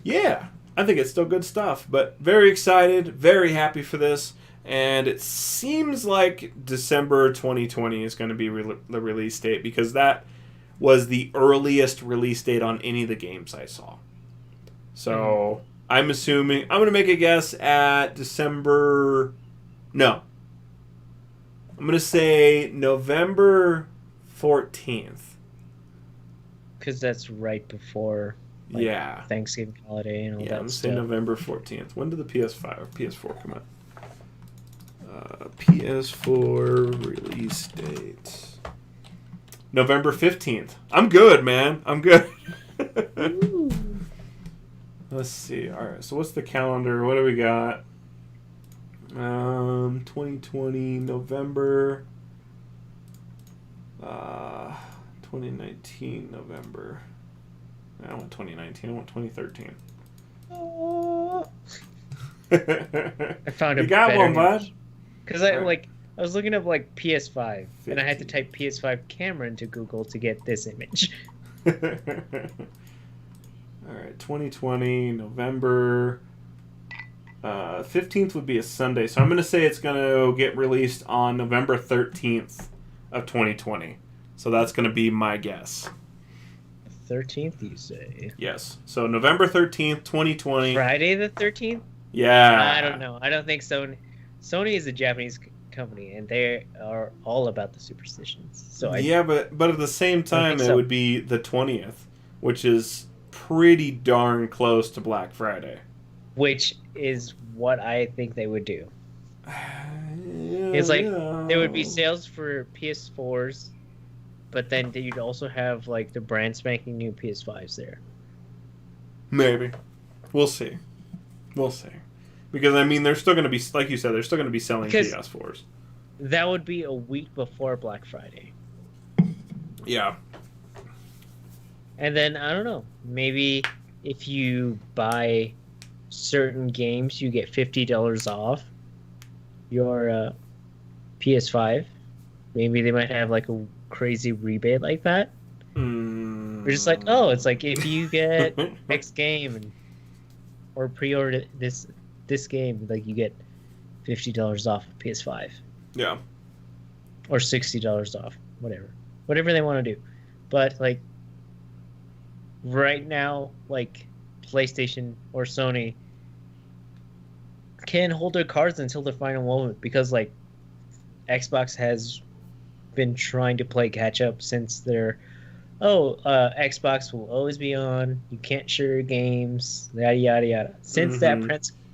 yeah, I think it's still good stuff, but very excited, very happy for this. And it seems like December 2020 is going to be the release date because that was the earliest release date on any of the games I saw. So I'm assuming, I'm going to make a guess at December, no. I'm going to say November 14th. Because that's right before Thanksgiving holiday and all that stuff. I'm going to say November 14th. When did the PS5 or PS4 come out? PS4 release date. November 15th. I'm good, man. I'm good. Let's see. All right. So what's the calendar? What do we got? 2020 November. 2019 November. I don't want 2019. I want 2013. I found it. You got one, bud. Because I was looking up like PS5, 15. And I had to type PS5 camera into Google to get this image. All right, 2020 November 15th would be a Sunday, so I'm going to say it's going to get released on November 13th of 2020. So that's going to be my guess. 13th, you say? Yes. So November 13th, 2020. Friday the 13th? Yeah. I don't know. I don't think so. Sony is a Japanese company, and they are all about the superstitions. So but at the same time, it would be the 20th, which is pretty darn close to Black Friday. Which is what I think they would do. It's like there would be sales for PS4s, but then you'd also have like the brand spanking new PS5s there. Maybe. We'll see. Because, I mean, they're still going to be, like you said, they're still going to be selling PS4s. That would be a week before Black Friday. Yeah. And then, I don't know, maybe if you buy certain games, you get $50 off your PS5. Maybe they might have like a crazy rebate like that. We're just like, oh, it's like if you get X game or pre-order this game, like you get $50 off of PS5. Yeah. Or $60 off, whatever they want to do. But like right now, like PlayStation or Sony can hold their cards until the final moment because like Xbox has been trying to play catch up since their Xbox will always be on, you can't share your games, yada yada yada. Since that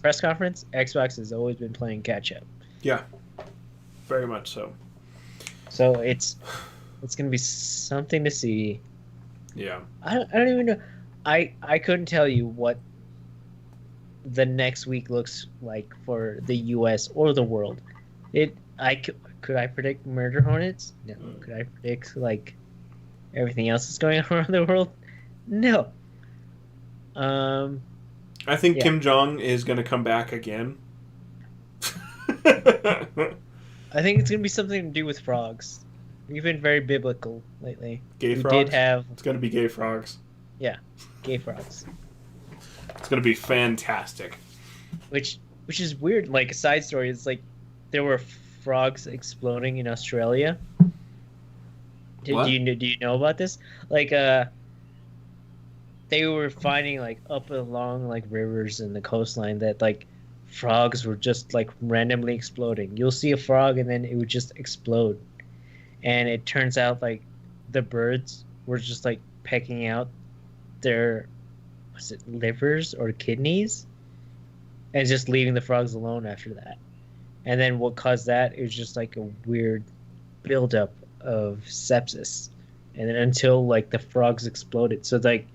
press conference, Xbox has always been playing catch up. Yeah, very much so. So it's gonna be something to see. Yeah. I don't even know. I couldn't tell you what the next week looks like for the U.S. or the world. Could I predict murder hornets? No. Could I predict like everything else that's going on around the world? No. I think Kim Jong is going to come back again. I think it's going to be something to do with frogs. We've been very biblical lately. Gay frogs? It's going to be gay frogs. Yeah, gay frogs. It's going to be fantastic. Which is weird. Like, a side story is, like, there were frogs exploding in Australia. Do you know about this? Like, they were finding, like, up along, like, rivers and the coastline that, like, frogs were just, like, randomly exploding. You'll see a frog and then it would just explode. And it turns out, like, the birds were just, like, pecking out their, livers or kidneys? And just leaving the frogs alone after that. And then what caused that is just, like, a weird buildup of sepsis. And then until, like, the frogs exploded. So, like,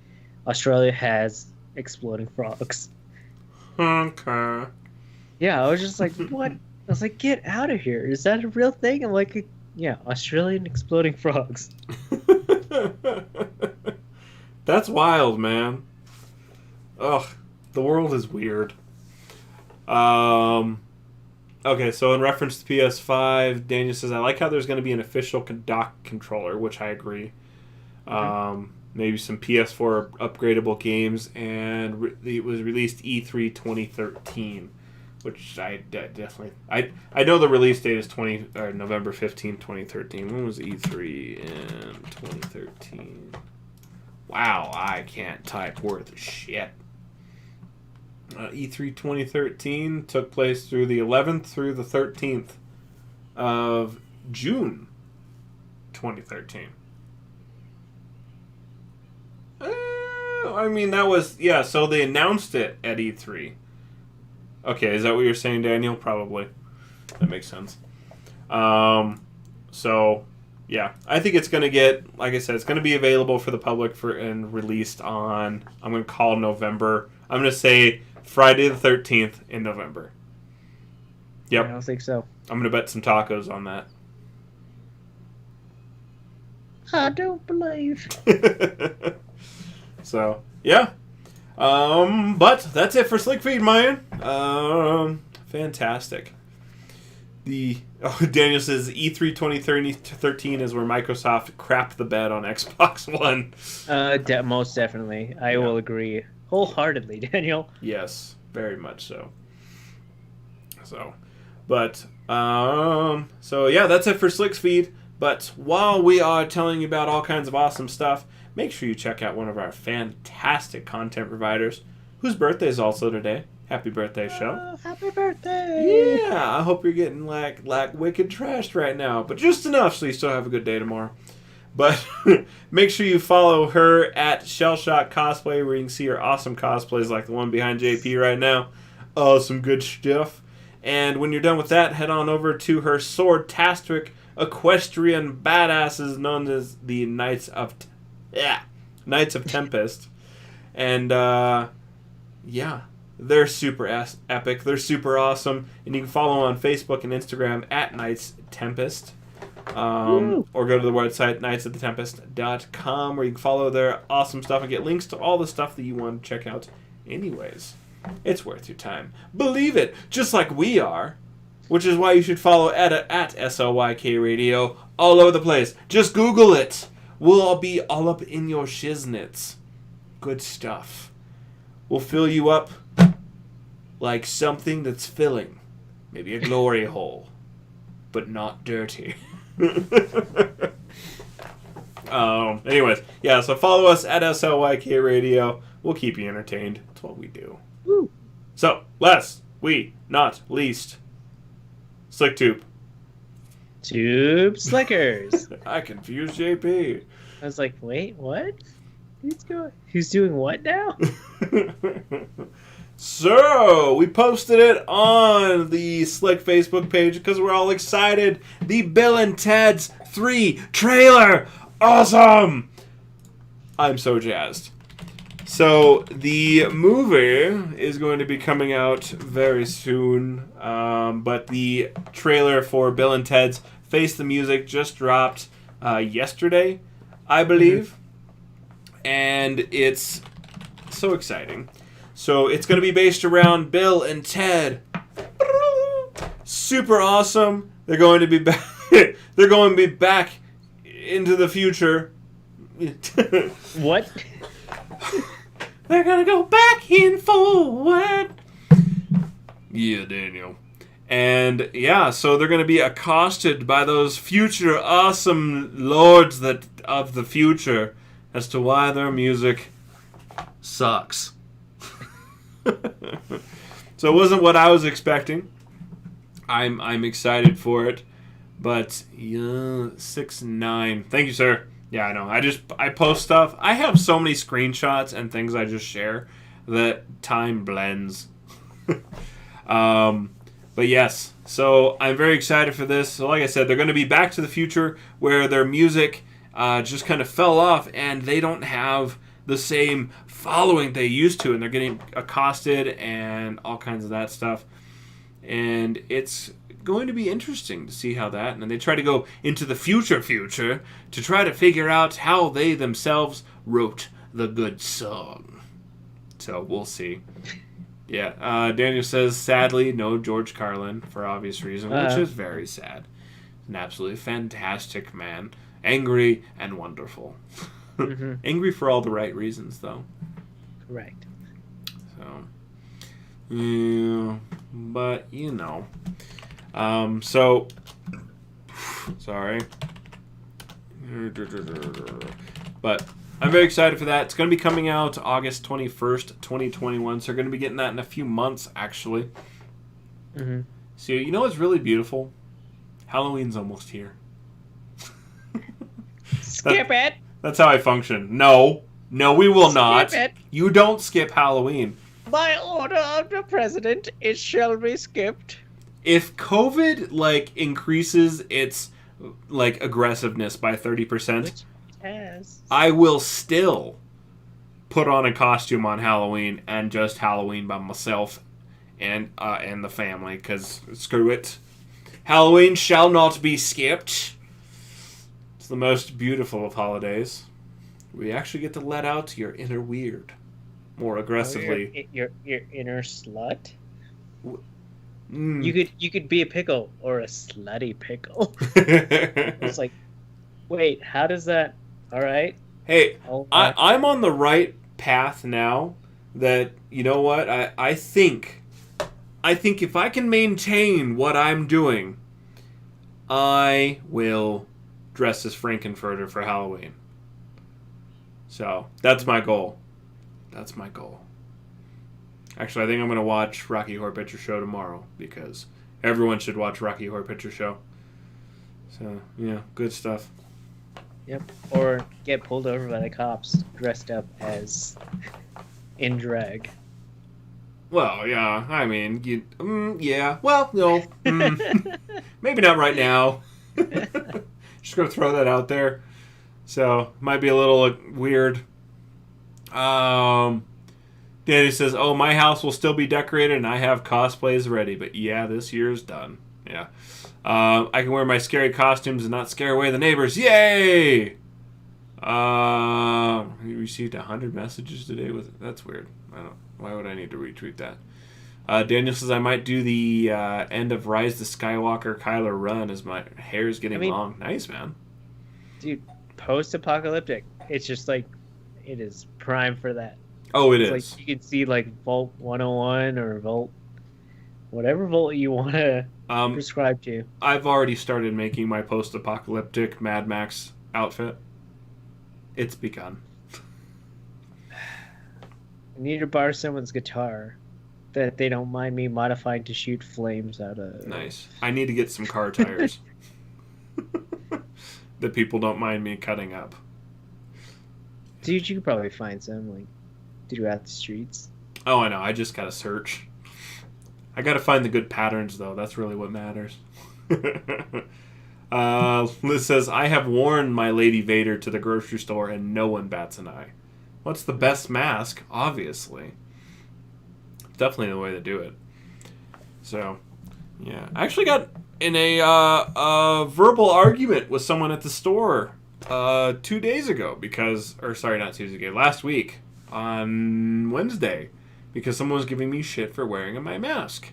Australia has exploding frogs. Okay. Yeah, I was just like, what? I was like, get out of here. Is that a real thing? I'm like, yeah, Australian exploding frogs. That's wild, man. Ugh, the world is weird. Okay, so in reference to PS5, Daniel says, I like how there's going to be an official dock controller, which I agree. Maybe some PS4 upgradable games, and it was released E3 2013, which I definitely... I know the release date is November 15, 2013. When was E3 in 2013? Wow, I can't type worth of shit. E3 2013 took place through the 11th through the 13th of June 2013. I mean, that was... Yeah, so they announced it at E3. Okay, is that what you're saying, Daniel? Probably. That makes sense. So, yeah. I think it's going to get... Like I said, it's going to be available for the public and released on... I'm going to call November... I'm going to say... Friday the 13th in November. Yep. I don't think so. I'm going to bet some tacos on that. I don't believe. So, yeah. But that's it for Slick Feed, man. Fantastic. Daniel says E3 2013 is where Microsoft crapped the bed on Xbox One. Most definitely. I will agree. Wholeheartedly, Daniel. Yes, very much so. But yeah, that's it for Slick's Feed. But while we are telling you about all kinds of awesome stuff, make sure you check out one of our fantastic content providers, whose birthday is also today. Happy birthday, Shell. Happy birthday! Yeah, I hope you're getting like wicked trashed right now, but just enough so you still have a good day tomorrow. But make sure you follow her at Shellshock Cosplay, where you can see her awesome cosplays like the one behind JP right now. Oh, some good stuff. And when you're done with that, head on over to her sword-tastic equestrian badasses known as the Knights of Tempest. And, yeah, they're super epic. They're super awesome. And you can follow them on Facebook and Instagram at Knights Tempest. Or go to the website knightsofthetempest.com, where you can follow their awesome stuff and get links to all the stuff that you want to check out anyways. It's worth your time. Believe it, just like we are. Which is why you should follow at SLYK Radio all over the place. Just Google it. We'll all be all up in your shiznits. Good stuff. We'll fill you up like something that's filling. Maybe a glory hole. But not dirty. Anyways, yeah, so follow us at SLYK Radio. We'll keep you entertained. That's what we do. Woo. So, last, not least, Slick Tube. Tube Slickers. I confused JP. I was like, wait, what? Who's doing what now? So, we posted it on the Slick Facebook page because we're all excited. The Bill and Ted's 3 trailer. Awesome! I'm so jazzed. So, the movie is going to be coming out very soon. But the trailer for Bill and Ted's Face the Music just dropped yesterday, I believe. And it's so exciting. So it's going to be based around Bill and Ted. Super awesome. They're going to be back. They're going to be back into the future. What? They're going to go back and forward. Yeah, Daniel. And yeah, so they're going to be accosted by those future awesome lords of the future as to why their music sucks. So it wasn't what I was expecting. I'm excited for it, but yeah, 6ix9ine. Thank you, sir. Yeah, I know. I post stuff. I have so many screenshots and things I just share that time blends. But yes, so I'm very excited for this. So like I said, they're going to be Back to the Future, where their music just kind of fell off, and they don't have the same following they used to, and they're getting accosted and all kinds of that stuff. And it's going to be interesting to see how that, and they try to go into the future to try to figure out how they themselves wrote the good song. So we'll see. Yeah, Daniel says, sadly, no George Carlin, for obvious reason, which is very sad. An absolutely fantastic man. Angry and wonderful. Mm-hmm. Angry for all the right reasons, though. Correct. So, yeah, but, so, sorry. But I'm very excited for that. It's going to be coming out August 21st, 2021. So we're going to be getting that in a few months, actually. Mm-hmm. So, you know what's really beautiful? Halloween's almost here. Skip it. That's how I function. No, we will not. Skip it. You don't skip Halloween. By order of the president, it shall be skipped. If COVID, increases its, aggressiveness by 30%, Which it has. I will still put on a costume on Halloween and just Halloween by myself and the family, because screw it. Halloween shall not be skipped. It's the most beautiful of holidays. We actually get to let out your inner weird more aggressively. Your inner slut. Mm. You could be a pickle or a slutty pickle. It's like, wait, how does that? All right. Hey, Oh, I'm on the right path now. That, you know what? I think if I can maintain what I'm doing, I will dress as Frankenfurter for Halloween. So that's my goal. Actually, I think I'm going to watch Rocky Horror Picture Show tomorrow, because everyone should watch Rocky Horror Picture Show. So, yeah, good stuff. Yep. Or get pulled over by the cops dressed up as in drag. Well, yeah, I mean, yeah. Well, no. Maybe not right now. Just going to throw that out there. So, might be a little weird. Danny says, oh, my house will still be decorated and I have cosplays ready. But yeah, this year's done. Yeah. I can wear my scary costumes and not scare away the neighbors. Yay! We received 100 messages today with it. That's weird. Why would I need to retweet that? Daniel says, I might do the end of Rise the Skywalker Kylo run as my hair is getting long. Nice, man. Dude, post-apocalyptic. It's just it is prime for that. Oh, it it's is. You can see Volt 101 or whatever Volt you want to prescribe to. I've already started making my post-apocalyptic Mad Max outfit. It's begun. I need to borrow someone's guitar that they don't mind me modifying to shoot flames out of. Nice. I need to get some car tires that people don't mind me cutting up. Dude, you could probably find some throughout the streets. Oh, I know. I just gotta search. I gotta find the good patterns, though. That's really what matters. Liz says, I have worn my Lady Vader to the grocery store and no one bats an eye. What's the best mask? Obviously. Definitely the way to do it. So, yeah. I actually got in a verbal argument with someone at the store 2 days ago not Tuesday, last week on Wednesday, because someone was giving me shit for wearing my mask.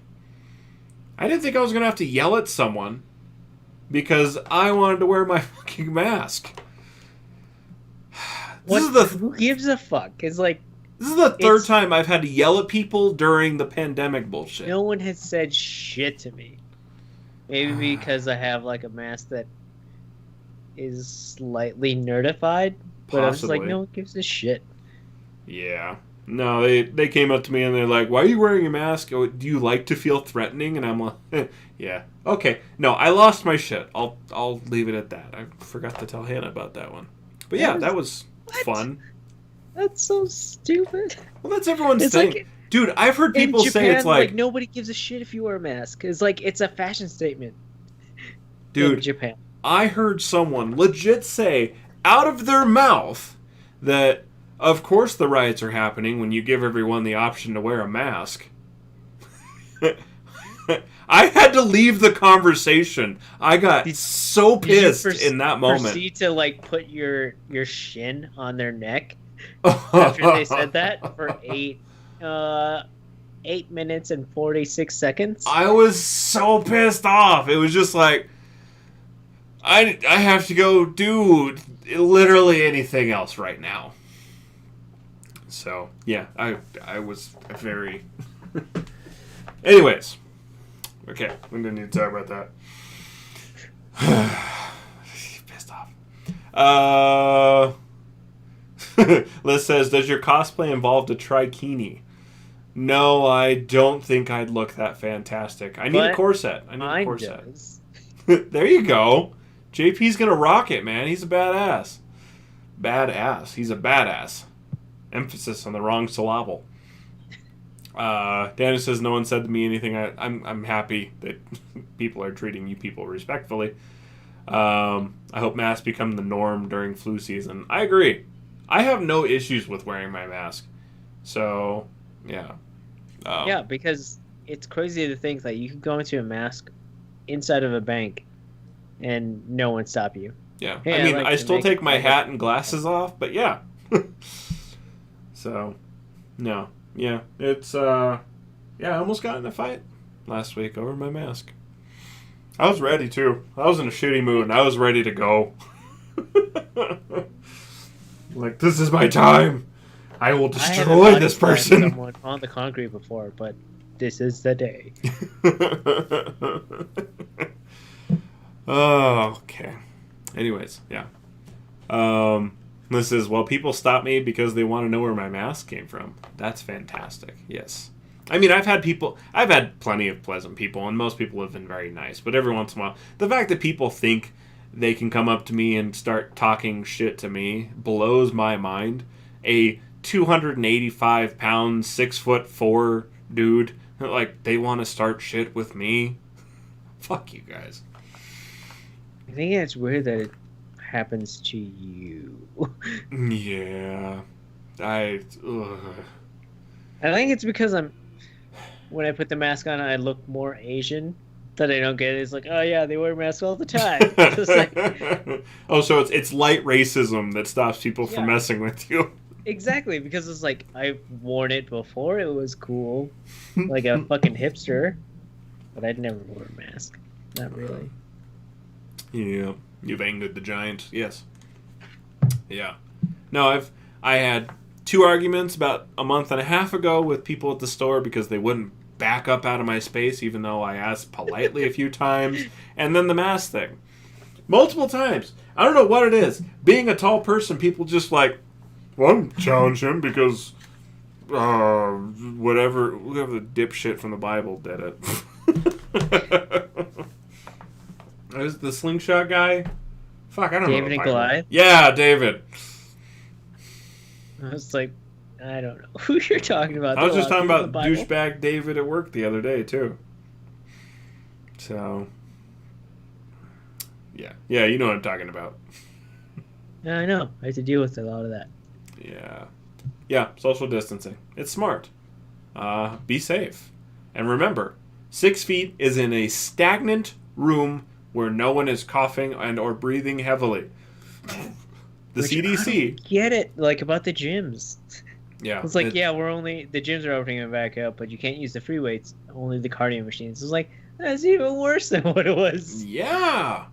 I didn't think I was going to have to yell at someone because I wanted to wear my fucking mask. Who gives a fuck? This is the third time I've had to yell at people during the pandemic bullshit. No one has said shit to me. Maybe because I have a mask that is slightly nerdified, but I was like, no one gives a shit. Yeah. No, they came up to me and they're like, why are you wearing a mask? Do you like to feel threatening? And I'm like, yeah. Okay. No, I lost my shit. I'll leave it at that. I forgot to tell Hannah about that one. But yeah, that was fun. That's so stupid. Well, that's everyone's thing. Dude, I've heard people say it's nobody gives a shit if you wear a mask. It's a fashion statement. Dude, in Japan. I heard someone legit say out of their mouth that, of course the riots are happening when you give everyone the option to wear a mask. I had to leave the conversation. I got so pissed in that moment. Proceed to put your shin on their neck after they said that for 8 8 minutes and 46 seconds. I was so pissed off. It was just like, I have to go do literally anything else right now. So, yeah, I was very... Anyways. Okay, we didn't need to talk about that. Pissed off. Liz says, does your cosplay involve a trikini? No, I don't think I'd look that fantastic. I need a corset. Does. There you go. JP's gonna rock it, man. He's a badass. Badass. He's a badass. Emphasis on the wrong syllable. Daniel says, no one said to me anything. I'm happy that people are treating you people respectfully. I hope masks become the norm during flu season. I agree. I have no issues with wearing my mask. So, yeah. Yeah, because it's crazy to think that you could go into a mask inside of a bank and no one stop you. Yeah. Hey, I mean, like I to still make take my it- hat and glasses off, but yeah. So, no. Yeah. It's, I almost got in a fight last week over my mask. I was ready, too. I was in a shitty mood, and I was ready to go. Like, this is my time. I will destroy this person. Someone on the concrete before, but this is the day. Oh, okay. Anyways, yeah. This is, well, people stop me because they want to know where my mask came from. That's fantastic. Yes. I mean, I've had plenty of pleasant people, and most people have been very nice. But every once in a while, the fact that people think they can come up to me and start talking shit to me blows my mind. A 285-pound, 6'4" dude, like, they want to start shit with me. Fuck you guys. I think it's weird that it happens to you. Yeah. I think it's because when I put the mask on, I look more Asian. That I don't get it. It's like, oh yeah, they wear masks all the time. Just like, oh, so it's light racism that stops people from messing with you. exactly, because it's like I've worn it before. It was cool, like a fucking hipster, but I'd never wear a mask. Not really. Yeah, you've angered the giant. Yes. Yeah. No, I had 2 arguments about a month and a half ago with people at the store because they wouldn't back up out of my space, even though I asked politely a few times. And then the mask thing. Multiple times. I don't know what it is. Being a tall person, people just like, well, I'm challenge him because whatever the dipshit from the Bible did it. Is the slingshot guy? Fuck, I don't know. David and Goliath? Yeah, David. I was like, I don't know who you're talking about. I was just talking about douchebag David at work the other day, too. So, yeah. Yeah, you know what I'm talking about. Yeah, I know. I have to deal with a lot of that. Yeah. Yeah, social distancing. It's smart. Be safe. And remember, 6 feet is in a stagnant room where no one is coughing and or breathing heavily. The CDC. Get it, like about the gyms. Yeah. It's like, the gyms are opening them back up, but you can't use the free weights, only the cardio machines. It's like, that's even worse than what it was. Yeah.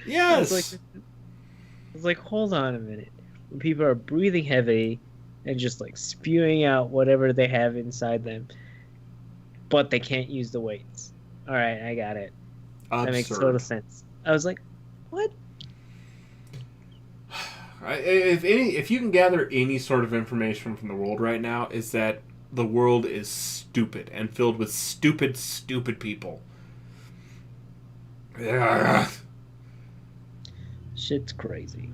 Yes. It's like, hold on a minute. When people are breathing heavy and just like spewing out whatever they have inside them, but they can't use the weights. All right, I got it. Absurd. That makes total sense. I was like, what? If you can gather any sort of information from the world right now, is that the world is stupid and filled with stupid, stupid people. Yeah. Shit's crazy.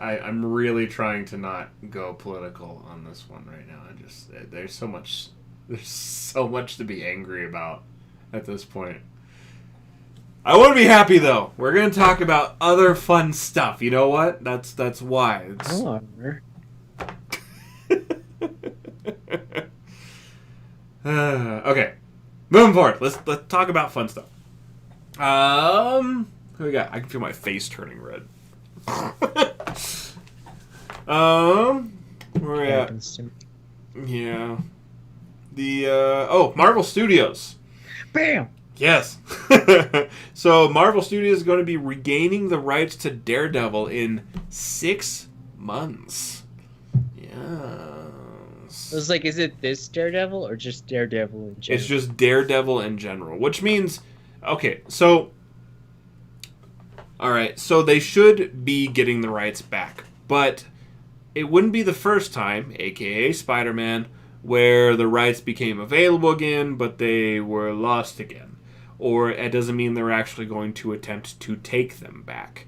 I'm really trying to not go political on this one right now. There's so much to be angry about at this point. I want to be happy though. We're gonna talk about other fun stuff. You know what? That's why. Okay, moving forward. Let's talk about fun stuff. Who we got? I can feel my face turning red. Where we at? Happens to me. Yeah. Marvel Studios. Bam! Yes. So Marvel Studios is going to be regaining the rights to Daredevil in 6 months. Yes. I was like, is it this Daredevil or just Daredevil in general? It's just Daredevil in general, which means, okay, so, all right, so they should be getting the rights back, but it wouldn't be the first time, aka Spider-Man, where the rights became available again, but they were lost again. Or it doesn't mean they're actually going to attempt to take them back.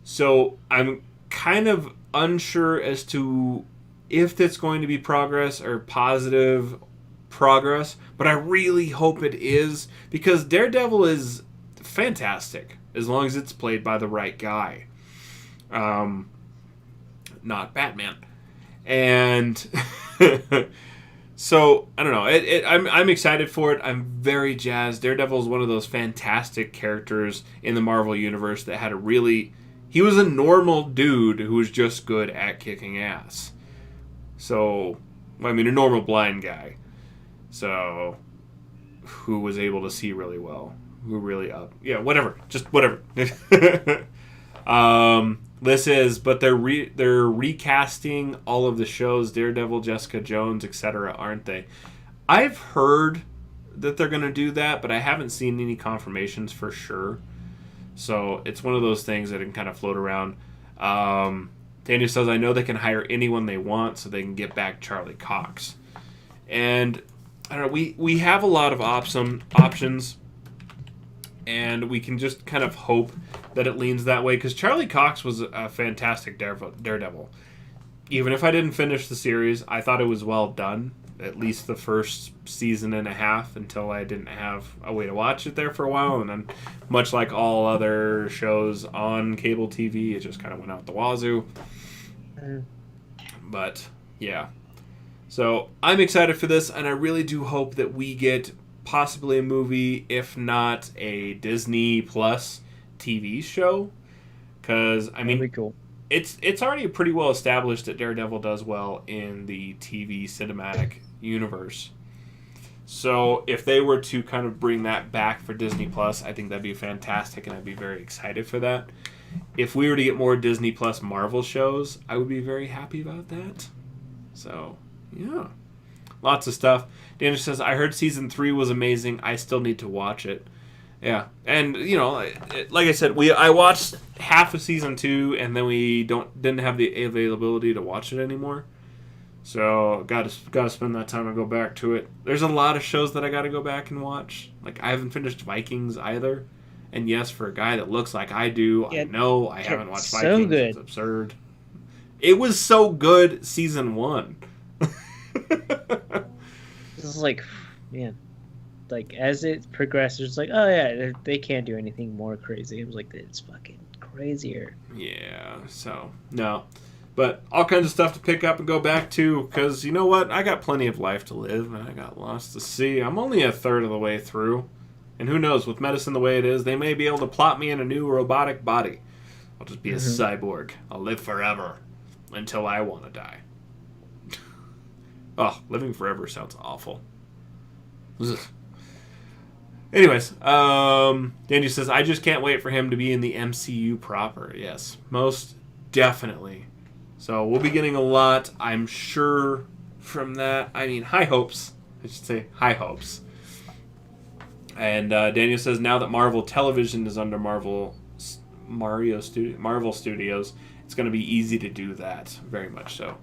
So I'm kind of unsure as to if that's going to be progress or positive progress, but I really hope it is, because Daredevil is fantastic as long as it's played by the right guy. Not Batman. And so, I don't know. I'm excited for it. I'm very jazzed. Daredevil is one of those fantastic characters in the Marvel Universe that had he was a normal dude who was just good at kicking ass. So, I mean, a normal blind guy. So, who was able to see really well. Whatever. Just whatever. But they're recasting all of the shows, Daredevil, Jessica Jones, etc., aren't they? I've heard that they're going to do that, but I haven't seen any confirmations for sure. So it's one of those things that can kind of float around. Daniel says, I know they can hire anyone they want so they can get back Charlie Cox. And I don't know, we have a lot of options, and we can just kind of hope that it leans that way, because Charlie Cox was a fantastic Daredevil. Even if I didn't finish the series, I thought it was well done, at least the first season and a half, until I didn't have a way to watch it there for a while, and then, much like all other shows on cable TV, it just kind of went out the wazoo. But, yeah. So, I'm excited for this, and I really do hope that we get possibly a movie, if not a Disney Plus TV show, because I mean, that'd be cool. It's already pretty well established that Daredevil does well in the TV cinematic universe. So if they were to kind of bring that back for Disney Plus, I think that'd be fantastic, and I'd be very excited for that. If we were to get more Disney Plus Marvel shows, I would be very happy about that. So yeah, lots of stuff. Daniel says, I heard season 3 was amazing. I still need to watch it. Yeah, and you know, like I said, I watched half of season 2, and then we didn't have the availability to watch it anymore. So got to spend that time and go back to it. There's a lot of shows that I got to go back and watch. Like, I haven't finished Vikings either. And yes, for a guy that looks like I do, yeah, I know I haven't watched Vikings. So good. It's absurd. It was so good season 1. This is like, man, like as it progresses, it's like, oh yeah, they can't do anything more crazy. It was like, it's fucking crazier. Yeah, so no, but all kinds of stuff to pick up and go back to, because you know what, I got plenty of life to live, and I got lots to see. I'm only a third of the way through, and who knows, with medicine the way it is, they may be able to plot me in a new robotic body. I'll just be a cyborg. I'll live forever until I want to die. Oh, living forever sounds awful. Ugh. Anyways, Danny says, I just can't wait for him to be in the MCU proper. Yes, most definitely. So we'll be getting a lot, I'm sure, from that. I mean, high hopes. I should say high hopes. And Daniel says, now that Marvel Television is under Marvel Studios, it's going to be easy to do that. Very much so.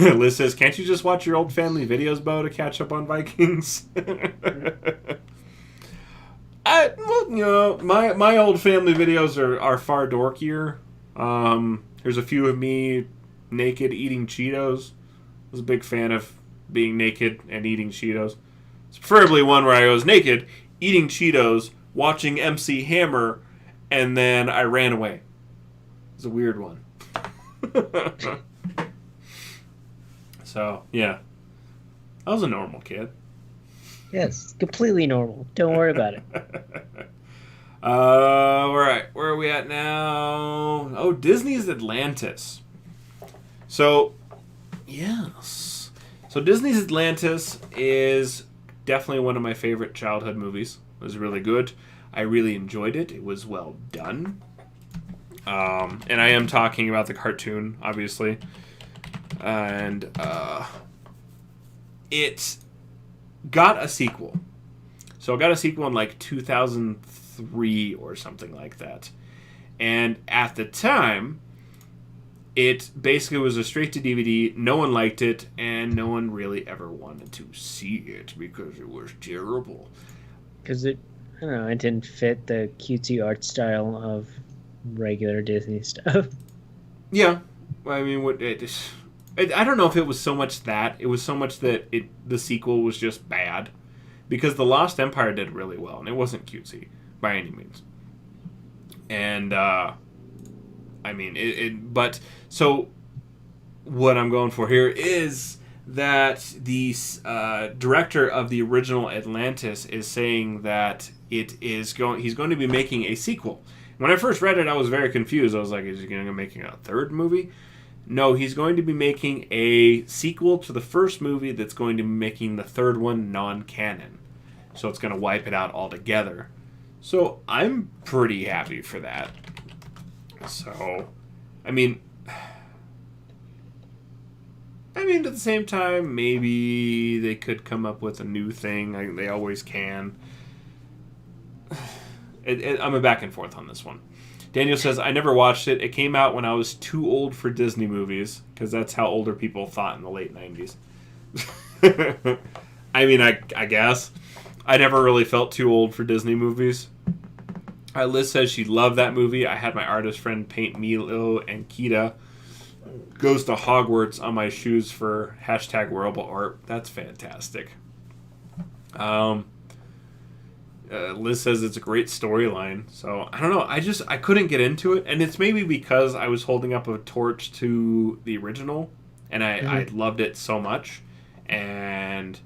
Liz says, can't you just watch your old family videos, Bo, to catch up on Vikings? My old family videos are far dorkier. There's a few of me naked eating Cheetos. I was a big fan of being naked and eating Cheetos. It's preferably one where I was naked, eating Cheetos, watching MC Hammer, and then I ran away. It's a weird one. So, yeah. I was a normal kid. Yes, completely normal. Don't worry about it. All right. Where are we at now? Oh, Disney's Atlantis. So, yes. So So Disney's Atlantis is definitely one of my favorite childhood movies. It was really good. I really enjoyed it. It was well done. And I am talking about the cartoon, obviously. And it got a sequel. So it got a sequel in like 2003 or something like that. And at the time, it basically was a straight to DVD. No one liked it, and no one really ever wanted to see it because it was terrible. Because it didn't fit the cutesy art style of regular Disney stuff. Yeah, I mean, I don't know if it was so much that. It was so much that the sequel was just bad. Because The Lost Empire did really well, and it wasn't cutesy by any means. And, but, so, what I'm going for here is that the director of the original Atlantis is saying that he's going to be making a sequel. When I first read it, I was very confused. I was like, is he going to be making a third movie? No, he's going to be making a sequel to the first movie that's going to be making the third one non-canon. So it's going to wipe it out altogether. So I'm pretty happy for that. So, I mean, at the same time, maybe they could come up with a new thing. They always can. I'm a back and forth on this one. Daniel says, I never watched it. It came out when I was too old for Disney movies, because that's how older people thought in the late 90s. I mean, I guess. I never really felt too old for Disney movies. Liz says she loved that movie. I had my artist friend paint Milo and Kita goes to Hogwarts on my shoes for #wearable art. That's fantastic. Liz says it's a great storyline. So, I don't know. I couldn't get into it. And it's maybe because I was holding up a torch to the original. And I loved it so much. And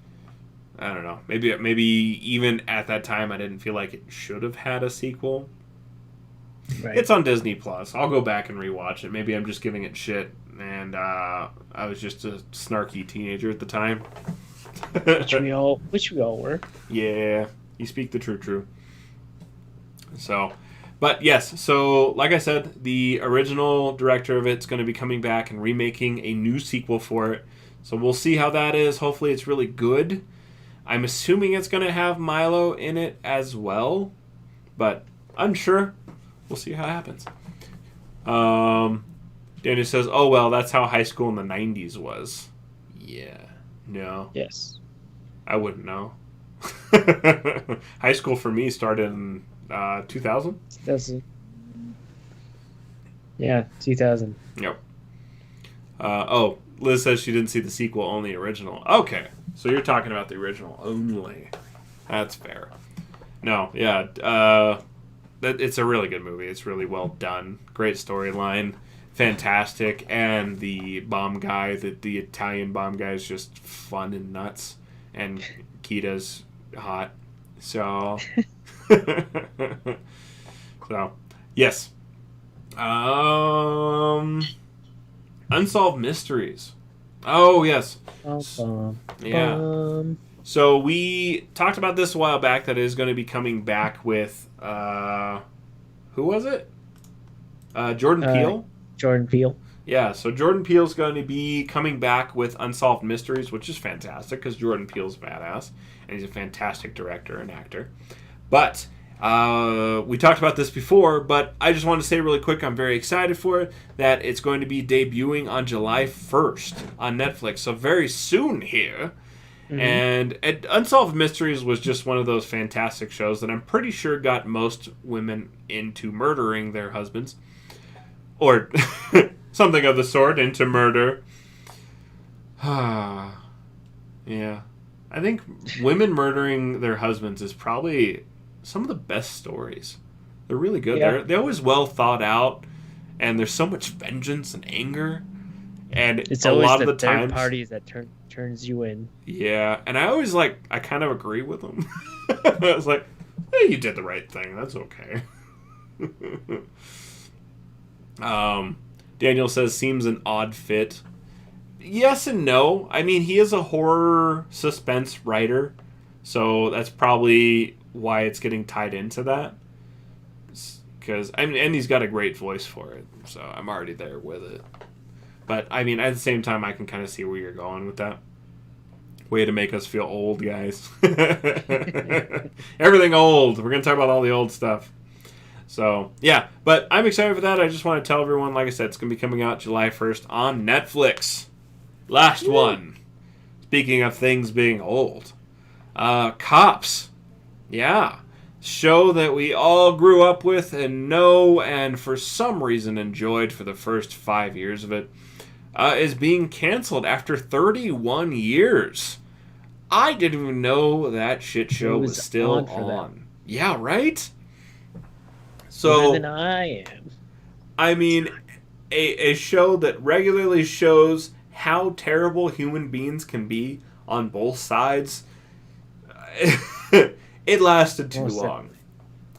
I don't know. Maybe even at that time I didn't feel like it should have had a sequel. Right. It's on Disney Plus. I'll go back and rewatch it. Maybe I'm just giving it shit, and I was just a snarky teenager at the time. which we all were. Yeah, you speak the true. So, but yes. So, like I said, the original director of it's going to be coming back and remaking a new sequel for it. So we'll see how that is. Hopefully, it's really good. I'm assuming it's going to have Milo in it as well, but unsure. We'll see how it happens. Daniel says, oh, well, that's how high school in the 90s was. Yeah. No. Yes. I wouldn't know. High school for me started in 2000? 2000. Yeah, 2000. Yep. Liz says she didn't see the sequel, only original. Okay. So you're talking about the original only. That's fair. No, yeah. It's a really good movie. It's really well done. Great storyline. Fantastic. And the bomb guy, the Italian bomb guy is just fun and nuts. And Kita's hot. So. So, yes. Unsolved Mysteries. Oh, yes. Yeah. So we talked about this a while back that it is going to be coming back with, who was it? Jordan Peele? Jordan Peele. Yeah, so Jordan Peele's going to be coming back with Unsolved Mysteries, which is fantastic because Jordan Peele's badass, and he's a fantastic director and actor. But we talked about this before, but I just want to say really quick, I'm very excited for it, that it's going to be debuting on July 1st on Netflix, so very soon here. Mm-hmm. And Unsolved Mysteries was just one of those fantastic shows that I'm pretty sure got most women into murdering their husbands. Or something of the sort, into murder. Yeah. I think women murdering their husbands is probably some of the best stories. They're really good. Yeah. They're always well thought out, and there's so much vengeance and anger. And it's a always lot of the third times, parties that turns you in. Yeah, and I always I kind of agree with them. I was like, hey, you did the right thing. That's okay. Daniel says, seems an odd fit. yes and no. I mean, he is a horror suspense writer, so that's probably why it's getting tied into that. Because I mean, and he's got a great voice for it, so I'm already there with it. But I mean, at the same time, I can kind of see where you're going with that. Way to make us feel old, guys. Everything old. We're gonna talk about all the old stuff. So yeah, but I'm excited for that. I just want to tell everyone, like I said, it's gonna be coming out July 1st on Netflix. Last one. Speaking of things being old, Cops. Yeah. Show that we all grew up with and know and for some reason enjoyed for the first 5 years of it, is being canceled after 31 years. I didn't even know that shit show was still on. Yeah, right? So, Better than I am. I mean, a show that regularly shows how terrible human beings can be on both sides. It lasted too long.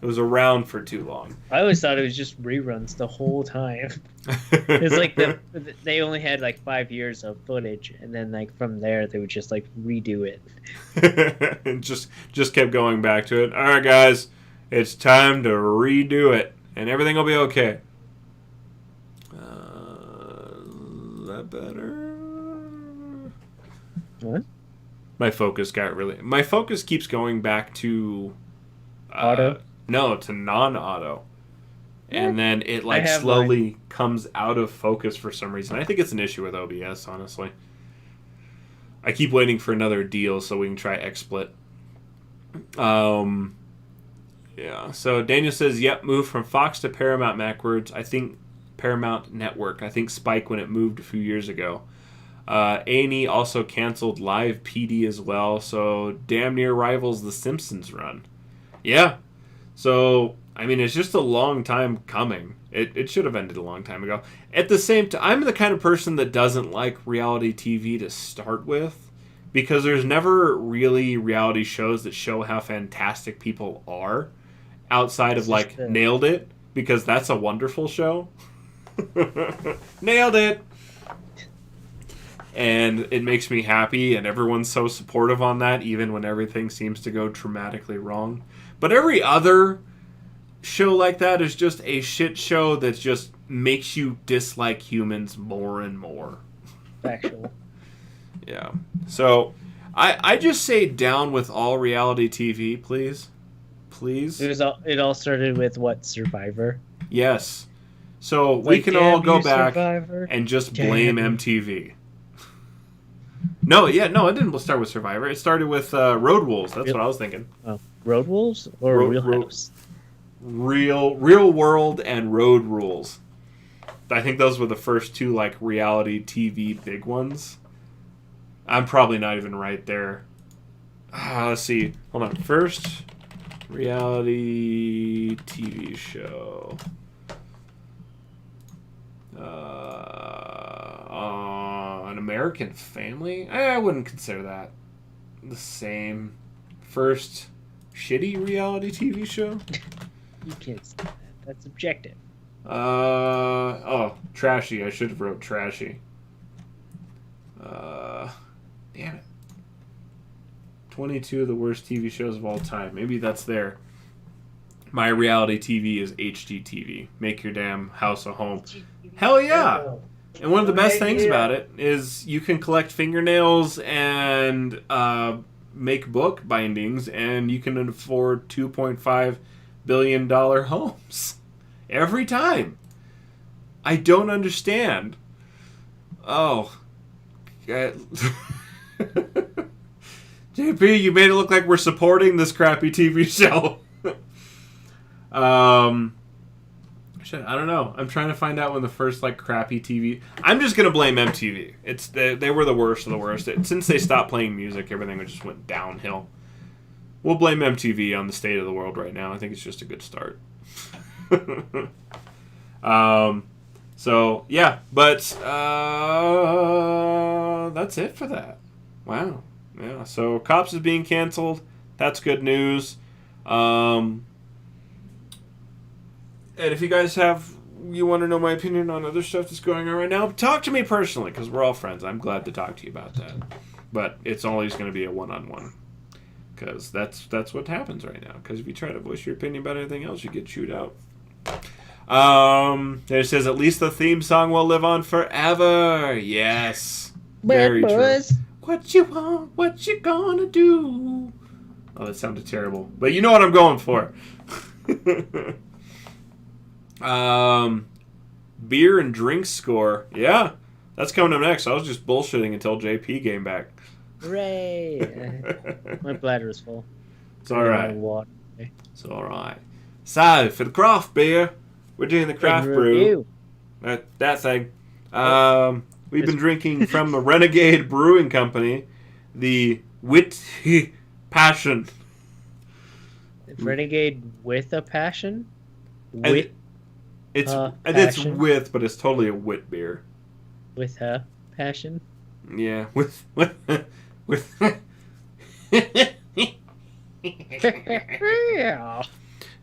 It was around for too long. I always thought it was just reruns the whole time. It's like they only had like 5 years of footage, and then like from there they would just like redo it. And just kept going back to it. All right, guys, it's time to redo it, and everything will be okay. Is that better? What? My focus keeps going back to auto. No, to non-auto. And then it like slowly comes out of focus for some reason. I think it's an issue with OBS, honestly. I keep waiting for another deal so we can try XSplit. Yeah. So Daniel says, "Yep, moved from Fox to Paramount backwards. I think Paramount Network. I think Spike when it moved a few years ago. A&E also canceled Live PD as well, so damn near rivals the Simpsons run." Yeah. So, I mean, it's just a long time coming. It should have ended a long time ago. At the same time, I'm the kind of person that doesn't like reality TV to start with, because there's never really reality shows that show how fantastic people are outside of, like, Nailed It, because that's a wonderful show. Nailed it! And it makes me happy, and everyone's so supportive on that, even when everything seems to go dramatically wrong. But every other show like that is just a shit show that just makes you dislike humans more and more. Factual. Yeah. So, I just say down with all reality TV, please. Please. It all started with what, Survivor? Yes. So we can all go back Survivor? and just blame MTV. No, it didn't start with Survivor. It started with Road Wolves. That's what I was thinking. Oh, Road Wolves or Real House? Real World and Road Rules. I think those were the first two like reality TV big ones. I'm probably not even right there. Let's see. Hold on. First reality TV show. An American Family? I wouldn't consider that the same. First shitty reality TV show? You can't say that. That's objective. Trashy. I should have wrote Trashy. Damn it. 22 of the worst TV shows of all time. Maybe that's there. My reality TV is HGTV. Make your damn house a home. Hell yeah! And one of the best things about it is you can collect fingernails and make book bindings, and you can afford $2.5 billion homes. Every time. I don't understand. Oh. JP, you made it look like we're supporting this crappy TV show. Shit, I don't know. I'm trying to find out when the first like crappy TV. I'm just gonna blame MTV. They were the worst of the worst. Since they stopped playing music, everything just went downhill. We'll blame MTV on the state of the world right now. I think it's just a good start. So yeah, but that's it for that. Wow. Yeah. So Cops is being canceled. That's good news. And if you guys have you want to know my opinion on other stuff that's going on right now, talk to me personally, because we're all friends. I'm glad to talk to you about that. But it's always going to be a one-on-one, because that's what happens right now. Because if you try to voice your opinion about anything else, you get chewed out. It says, at least the theme song will live on forever. Yes. Very true. What you want, what you gonna do? Oh, that sounded terrible. But you know what I'm going for. Beer and drink score. Yeah, that's coming up next. I was just bullshitting until JP came back. Hooray! My bladder is full. It's alright. It's alright. So, for the craft beer, we're doing the craft brew. That thing. We've been drinking from the Renegade Brewing Company, the Wit Passion. Renegade with a passion? It's passion? with, but it's totally a wit beer. With a passion? Yeah, with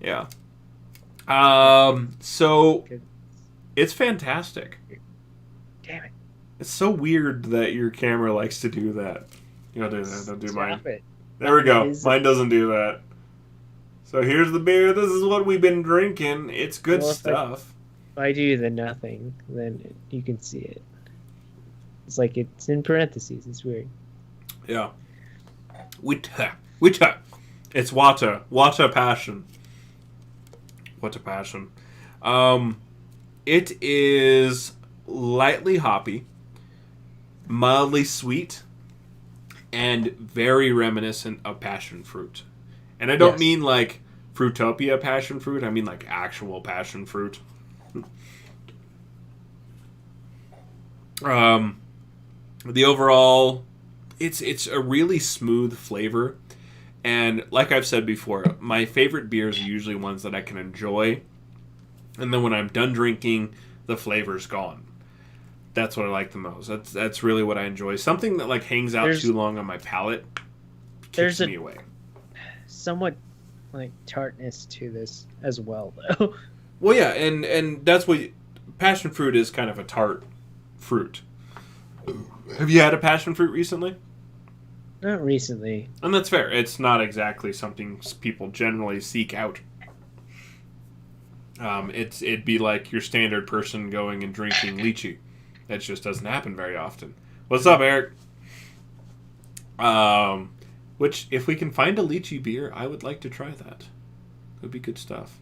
yeah. So it's fantastic. Damn it. It's so weird that your camera likes to do that. You gotta do that. Don't do Stop mine. it. There we go. Mine doesn't do that. So here's the beer. This is what we've been drinking. It's good stuff. If I do the nothing, then you can see it. It's like it's in parentheses. It's weird. Yeah. Wita. It's water. Water passion. Water passion. It is lightly hoppy, mildly sweet, and very reminiscent of passion fruit. And I don't mean like Fruitopia passion fruit. I mean like actual passion fruit. The overall, it's a really smooth flavor. And like I've said before, my favorite beers are usually ones that I can enjoy. And then when I'm done drinking, the flavor's gone. That's what I like the most. That's really what I enjoy. Something that like hangs out too long on my palate kicks me away. Somewhat like tartness to this as well, though. Well, yeah, and that's what passion fruit is, kind of a tart fruit. Have you had a passion fruit recently? Not recently. And that's fair. It's not exactly something people generally seek out. It'd be like your standard person going and drinking lychee. That just doesn't happen very often. What's up, Eric? Which, if we can find a lychee beer, I would like to try that. It would be good stuff.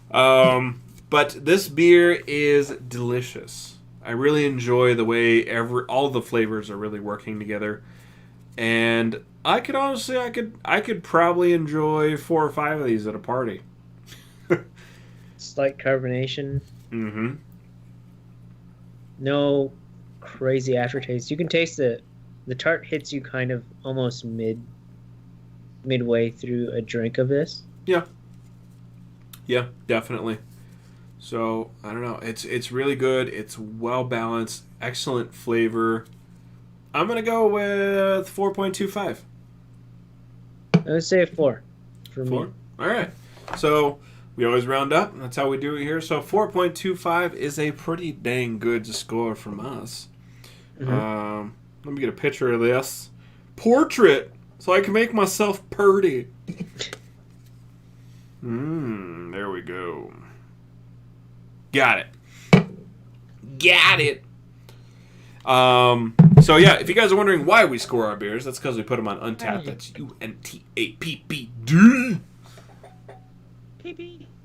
But this beer is delicious. I really enjoy the way all the flavors are really working together. And I could probably enjoy 4 or 5 of these at a party. Slight carbonation. Mm-hmm. No crazy aftertaste. You can taste the tart hits you kind of almost midway through a drink of this. Yeah. Yeah, definitely. So, I don't know. It's really good. It's well balanced. Excellent flavor. I'm going to go with 4.25. I would say a 4 for 4? me. All right. So, we always round up. That's how we do it here. So, 4.25 is a pretty dang good score from us. Mm-hmm. Let me get a picture of this. Portrait! So I can make myself purty. There we go. Got it. So yeah, if you guys are wondering why we score our beers, that's because we put them on Untappd. That's UNTAPPD.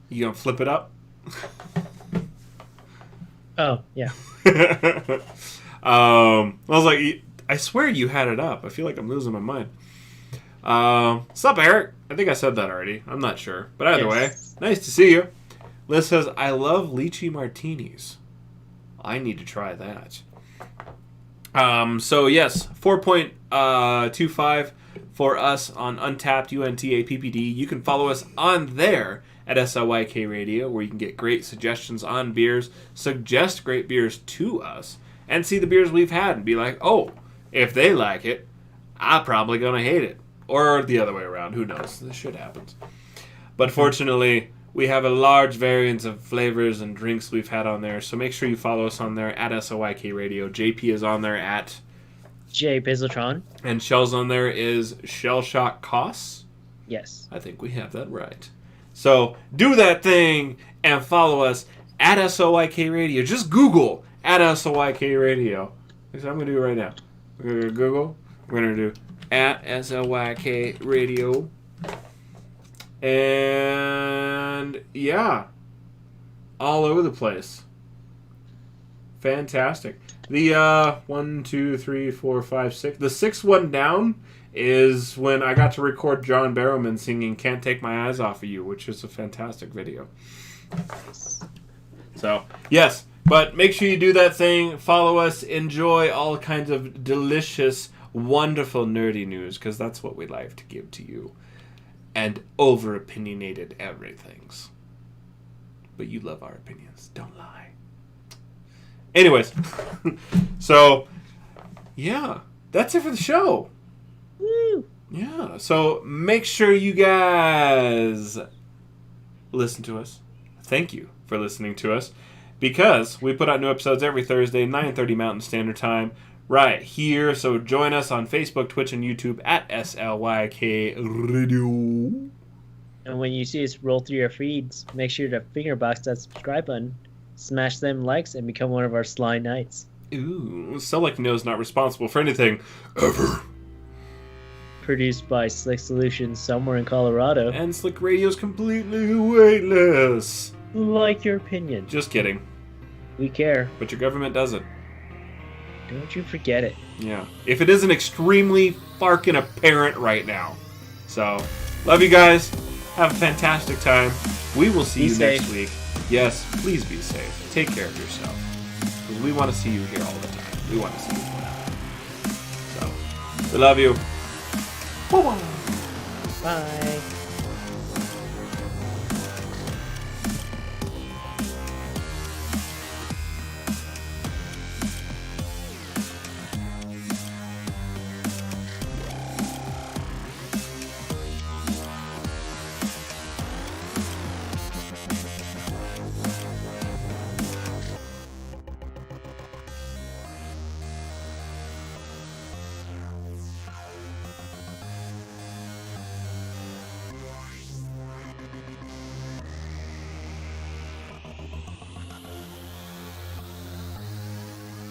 You gonna flip it up? Oh, yeah. I was like, I swear you had it up. I feel like I'm losing my mind. What's up, Eric? I think I said that already. I'm not sure. But either way, nice to see you. Liz says, I love lychee martinis. I need to try that. So yes, 4.25 for us on Untappd, UNTAPPD. You can follow us on there at SLYK Radio, where you can get great suggestions on beers, suggest great beers to us, and see the beers we've had and be like, oh, if they like it, I'm probably going to hate it. Or the other way around. Who knows? This shit happens. But fortunately, We have a large variance of flavors and drinks we've had on there, so make sure you follow us on there at SOYK Radio. JP is on there at J Bizzletron. And Shell's on there is Shell Shock Costs. Yes. I think we have that right. So do that thing and follow us at SOYK Radio. Just Google at SOYK Radio. That's what I'm going to do right now. We're going to Google. We're going to do at SOYK Radio. And yeah, all over the place. Fantastic. The 1, 2, 3, 4, 5, 6. The sixth one down is when I got to record John Barrowman singing "Can't Take My Eyes Off of You," which is a fantastic video. So yes, but make sure you do that thing. Follow us. Enjoy all kinds of delicious, wonderful, nerdy news, because that's what we like to give to you. And over-opinionated everythings. But you love our opinions. Don't lie. Anyways. So, yeah. That's it for the show. Woo! Yeah. So, make sure you guys listen to us. Thank you for listening to us. Because we put out new episodes every Thursday, 9:30 Mountain Standard Time. Right here, so join us on Facebook, Twitch, and YouTube at SLYK Radio. And when you see us roll through your feeds, make sure to finger box that subscribe button, smash them likes, and become one of our Sly Knights. Ooh, Select knows not responsible for anything ever. Produced by Slick Solutions somewhere in Colorado. And Slick Radio's completely weightless. Like your opinion. Just kidding. We care. But your government doesn't. Don't you forget it. Yeah. If it isn't extremely farking apparent right now. So, love you guys. Have a fantastic time. We will see you next week. Yes, please be safe. Take care of yourself. Because we want to see you here all the time. We want to see you forever. So, we love you. Bye.